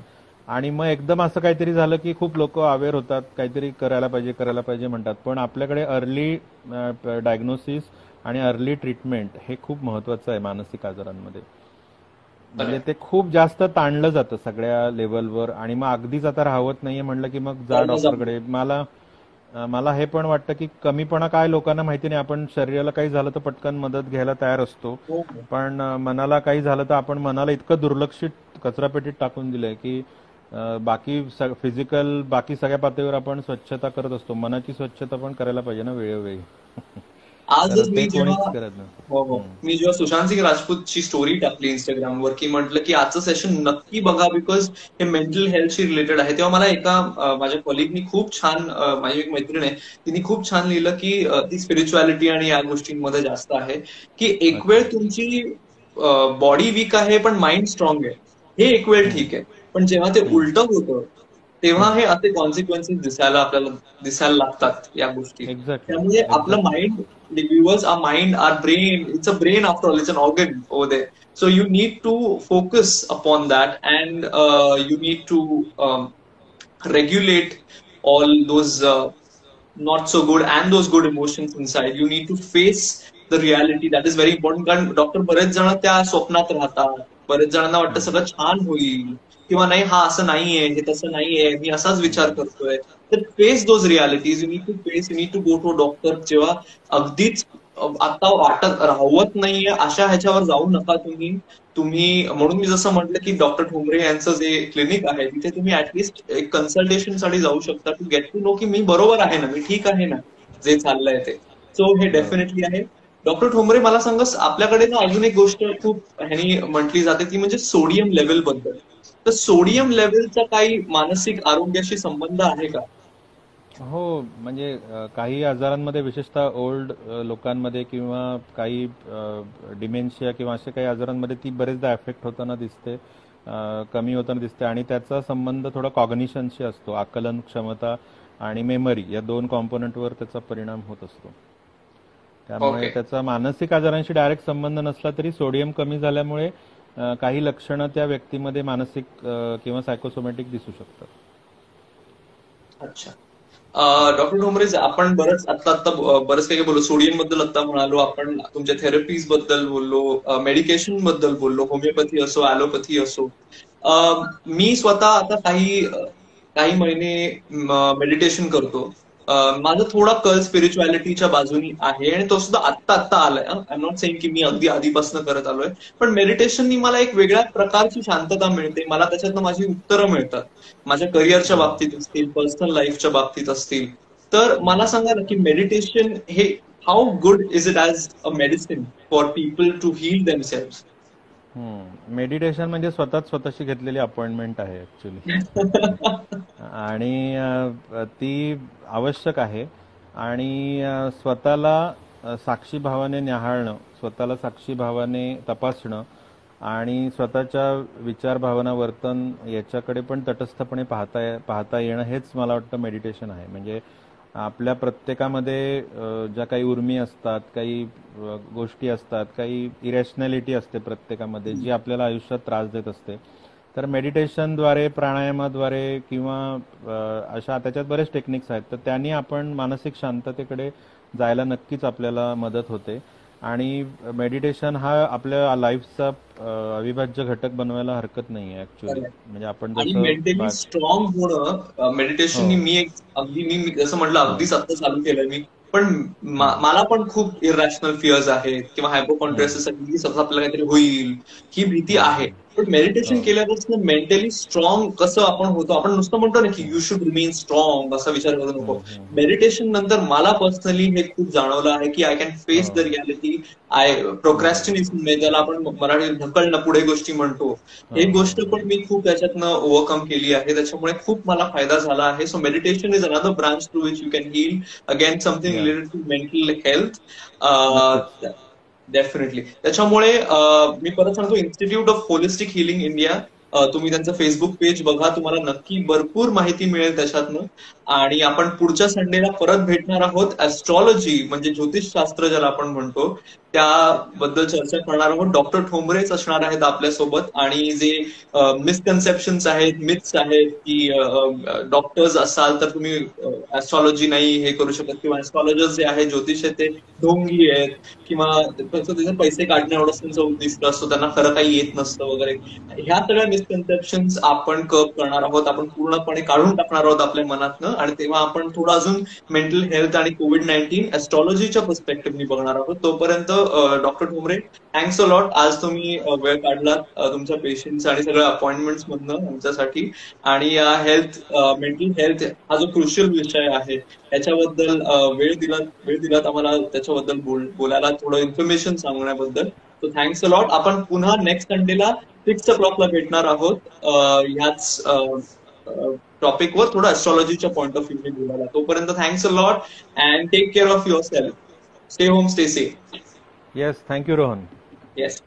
Speaker 2: आणि मग एकदम असं काहीतरी झालं की खूप लोक अवेअर होतात, काहीतरी करायला पाहिजे करायला पाहिजे म्हणतात. पण आपल्याकडे अर्ली डायग्नोसिस आणि अर्ली ट्रीटमेंट हे खूप महत्वाचं आहे मानसिक आजारांमध्ये. म्हणजे
Speaker 1: खरंय.
Speaker 2: ते खूप जास्त ताणलं जातं सगळ्या लेवलवर, आणि मग अगदीच आता राहवत नाहीये म्हणलं की मग जा
Speaker 1: करणं जमलं.
Speaker 2: डॉक्टरकडे. मला हे पण वाटतं की कमीपणा काय लोकांना माहिती नाही. आपण शरीराला काही झालं तर पटकन मदत घ्यायला तयार असतो,
Speaker 1: हो, हो.
Speaker 2: पण मनाला काही झालं तर आपण मनाला इतकं दुर्लक्षित कचरापेटीत टाकून दिलंय की बाकी फिजिकल, बाकी सगळ्या पातळीवर आपण स्वच्छता करत असतो, मनाची स्वच्छता पण करायला पाहिजे ना वेळोवेळी. तर
Speaker 1: आजच
Speaker 2: ते
Speaker 1: मी
Speaker 2: कोणीच
Speaker 1: जेव्हा
Speaker 2: करत
Speaker 1: हो, हो.
Speaker 2: नाही.
Speaker 1: मी जेव्हा सुशांत सिंग राजपूतची स्टोरी टाकली Instagramवर, की म्हटलं की आजचं सेशन नक्की बघा, बिकॉज हे मेंटल हेल्थशी रिलेटेड आहे. तेव्हा मला एका माझ्या कलिगनी खूप छान, माझी एक मैत्रीण आहे, तिने खूप छान लिहिलं की ती स्पिरिच्युअलिटी आणि या गोष्टींमध्ये जास्त आहे, की एक वेळ
Speaker 2: अच्छा.
Speaker 1: तुमची बॉडी वीक आहे पण माइंड स्ट्रॉंग आहे. हे एक वेळ
Speaker 2: हम्म.
Speaker 1: ठीक आहे. पण जेव्हा ते
Speaker 2: हम्म.
Speaker 1: उलटं होतं, तेव्हा
Speaker 2: हम्म.
Speaker 1: हे असे कॉन्सिक्वेन्सेस आपल्याला दिसायला लागतात या गोष्टी.
Speaker 2: एक्झॅक्टली.
Speaker 1: त्यामुळे आपलं
Speaker 2: exactly.
Speaker 1: Mind, the viewers, our mind, our brain, it's a brain after all, it's an organ over there. So you need to focus upon that, and you need to regulate all those not so good and those good emotions inside. You need to face the reality. That is very important. कारण डॉक्टर बरेच जण त्या स्वप्नात राहतात. बरेच जणांना वाटतं
Speaker 2: हम्म.
Speaker 1: सगळं छान होईल, किंवा नाही हा असं नाहीये, हे तसं नाहीये, मी असाच विचार
Speaker 2: हम्म.
Speaker 1: करतोय. तर face those realities. You need to face, you need to go to doctor. जेव्हा अगदीच आता वाटत राहवत नाहीये, अशा ह्याच्यावर जाऊ नका तुम्ही. तुम्ही म्हणून मी जसं म्हटलं की डॉक्टर ठोंबरे यांचं जे क्लिनिक आहे तिथे तुम्ही ऍटलिस्ट एक कन्सल्टेशन साठी जाऊ शकता, टू गेट टू नो की मी बरोबर आहे ना, मी ठीक आहे ना, जे चाललंय ते. सो हे
Speaker 2: बरोबर.
Speaker 1: डेफिनेटली आहे. डॉक्टर ठोंबरे, मला सांगा, आपल्याकडे ना अजून एक गोष्ट खूप ह्यानी म्हटली जाते, ती म्हणजे सोडियम लेवल बद्दल. तर सोडियम लेवलचा काही मानसिक आरोग्याशी संबंध आहे का?
Speaker 2: हो, म्हणजे काही आजारांमध्ये, विशेषतः ओल्ड लोकांमध्ये किंवा काही डिमेन्शिया किंवा अशा काही आजारांमध्ये ती बरेचदा एफेक्ट होताना दिसते, कमी होताना दिसते. आणि त्याचा संबंध थोडा कॉग्निशनशी असतो. आकलन क्षमता आणि मेमरी या 2 कॉम्पोनंटवर त्याचा परिणाम होत असतो. त्यामुळे
Speaker 1: ओके.
Speaker 2: त्याचा मानसिक आजारांशी डायरेक्ट संबंध नसला तरी सोडियम कमी झाल्यामुळे काही लक्षणं त्या व्यक्तीमध्ये मानसिक किंवा सायकोसोमॅटिक दिसू शकतात.
Speaker 1: अच्छा. डॉक्टर ठोंबरे, आपण बरंच आता आता बरंच काही बोललो. सोडियम बद्दल आता म्हणालो आपण, तुमच्या थेरपीज बद्दल बोललो, मेडिकेशन बद्दल बोललो, होमिओपॅथी असो, ॲलोपॅथी असो. मी स्वतः आता काही महिने मेडिटेशन करतो. माझा थोडा कल स्पिरिच्युअलिटीच्या बाजूनी आहे, आणि तो सुद्धा आत्ता आत्ता आलाय. आय एम नॉट सेइंग की मी अगदी आधीपासून करत आलोय. पण मेडिटेशननी मला एक वेगळ्या प्रकारची शांतता मिळते. मला त्याच्यातनं माझी उत्तरं मिळतात, माझ्या करिअरच्या बाबतीत असतील, पर्सनल लाईफच्या बाबतीत असतील. तर मला सांगा ना की मेडिटेशन हे, how good is it as a medicine for people to heal themselves?
Speaker 2: Meditation म्हणजे स्वतःच स्वतःशी घेतलेली अपॉइंटमेंट आहे ऍक्च्युली. आणि ती आवश्यक आहे. आणि स्वतःला साक्षी भावाने न्याहाळणं, स्वतःला साक्षी भावाने तपासणं, आणि स्वतःच्या विचार, भावना, वर्तन याच्याकडे पण तटस्थपणे पाहता येणं, हेच मला वाटतं मेडिटेशन आहे. म्हणजे आपल्या प्रत्येकामध्ये ज्या काही उर्मी असतात, काही गोष्टी असतात, काही इरॅशनॅलिटी असते प्रत्येकामध्ये, जी आपल्याला आयुष्यात त्रास देत असते, तर मेडिटेशनद्वारे, प्राणायामाद्वारे किंवा अशा त्याच्यात बरेच टेक्निक्स आहेत, तर त्यांनी आपण मानसिक शांततेकडे जायला नक्कीच आपल्याला मदत होते. आणि मेडिटेशन हा आपल्या लाईफचा अविभाज्य घटक बनवायला हरकत नाही आहे ऍक्च्युली. म्हणजे आपण
Speaker 1: आणि
Speaker 2: जसं
Speaker 1: मेंटली स्ट्रॉंग होणं मेडिटेशननी,
Speaker 2: हो.
Speaker 1: मी एक अगदी मी जसं म्हटलं
Speaker 2: हो.
Speaker 1: अगदीच आता चालू केलंय मी. पण मला पण खूप इरॅशनल फिअर्स आहेत किंवा हायपोकॉन्ड्रियासिस आहे की स्वतः आपल्याला काहीतरी होईल ही भीती आहे. पण मेडिटेशन
Speaker 2: हो.
Speaker 1: केल्यापासून मेंटली स्ट्रॉंग कसं आपण होतो. आपण नुसतं म्हणतो ना की यू शुड रिमेन स्ट्रॉंग, असा विचार करू नको. मेडिटेशन नंतर मला पर्सनली हे खूप जाणवलं आहे की I can face the reality. Procrastination, ज्याला आपण मराठीत ढकलणं पुढे गोष्टी म्हणतो, हे गोष्ट पण मी खूप त्याच्यातनं ओव्हरकम केली आहे. त्याच्यामुळे खूप मला फायदा झाला आहे. So meditation is another branch through which you can heal again something
Speaker 2: या
Speaker 1: रिलेटेड टू मेंटल हेल्थ.
Speaker 2: नक्कीच.
Speaker 1: डेफिनेटली. त्याच्यामुळे मी परत सांगतो, institute of holistic healing India, तुम्ही त्यांचं फेसबुक पेज बघा, तुम्हाला नक्की भरपूर माहिती मिळेल त्याच्यातनं. आणि आपण पुढच्या संडेला परत भेटणार आहोत. ऍस्ट्रॉलॉजी म्हणजे ज्योतिषशास्त्र ज्याला आपण म्हणतो त्याबद्दल चर्चा करणार आहोत. डॉक्टर ठोंबरेच असणार आहेत आपल्यासोबत. आणि जे मिसकन्सेप्शन्स आहेत, मिथ्स आहेत की डॉक्टर्स असाल तर तुम्ही ऍस्ट्रॉलॉजी नाही हे करू शकत, किंवा ऍस्ट्रॉलॉजर्स जे आहेत, ज्योतिष आहेत, ते ढोंगी आहेत, किंवा त्याचे पैसे काढणं एवढंच त्यांचं उद्दिष्ट असतं, त्यांना खरं काही येत नसतं वगैरे. ह्या सगळ्या मिसकन्सेप्शन्स आपण कप करणार आहोत, आपण पूर्णपणे काढून टाकणार आहोत आपल्या मनातनं. आणि तेव्हा आपण थोडं अजून मेंटल हेल्थ आणि कोविड-19 ऍस्ट्रॉलॉजीच्या पर्स्पेक्टिव्हनी बघणार आहोत. तोपर्यंत doctor Thombre, thanks a lot. आज तुम्ही वेळ काढलात तुमच्या पेशंट्स आणि सगळ्या अपॉइंटमेंट्स मधनं आमच्यासाठी. आणि हेल्थ, मेंटल हेल्थ हा जो क्रुशियल विषय आहे त्याच्याबद्दल वेळ दिलात आम्हाला, त्याच्याबद्दल बोलायला, थोडं इन्फॉर्मेशन सांगण्याबद्दल. So thanks a lot. आपण पुन्हा नेक्स्ट संडेला 6 o'clockला भेटणार आहोत ह्याच टॉपिकवर, थोडं ऍस्ट्रॉलॉजीच्या पॉईंट ऑफ व्ह्यू बोलायला. तोपर्यंत thanks a lot and take care of yourself. Stay home, stay safe.
Speaker 2: Yes, thank you Rohan.
Speaker 1: Yes.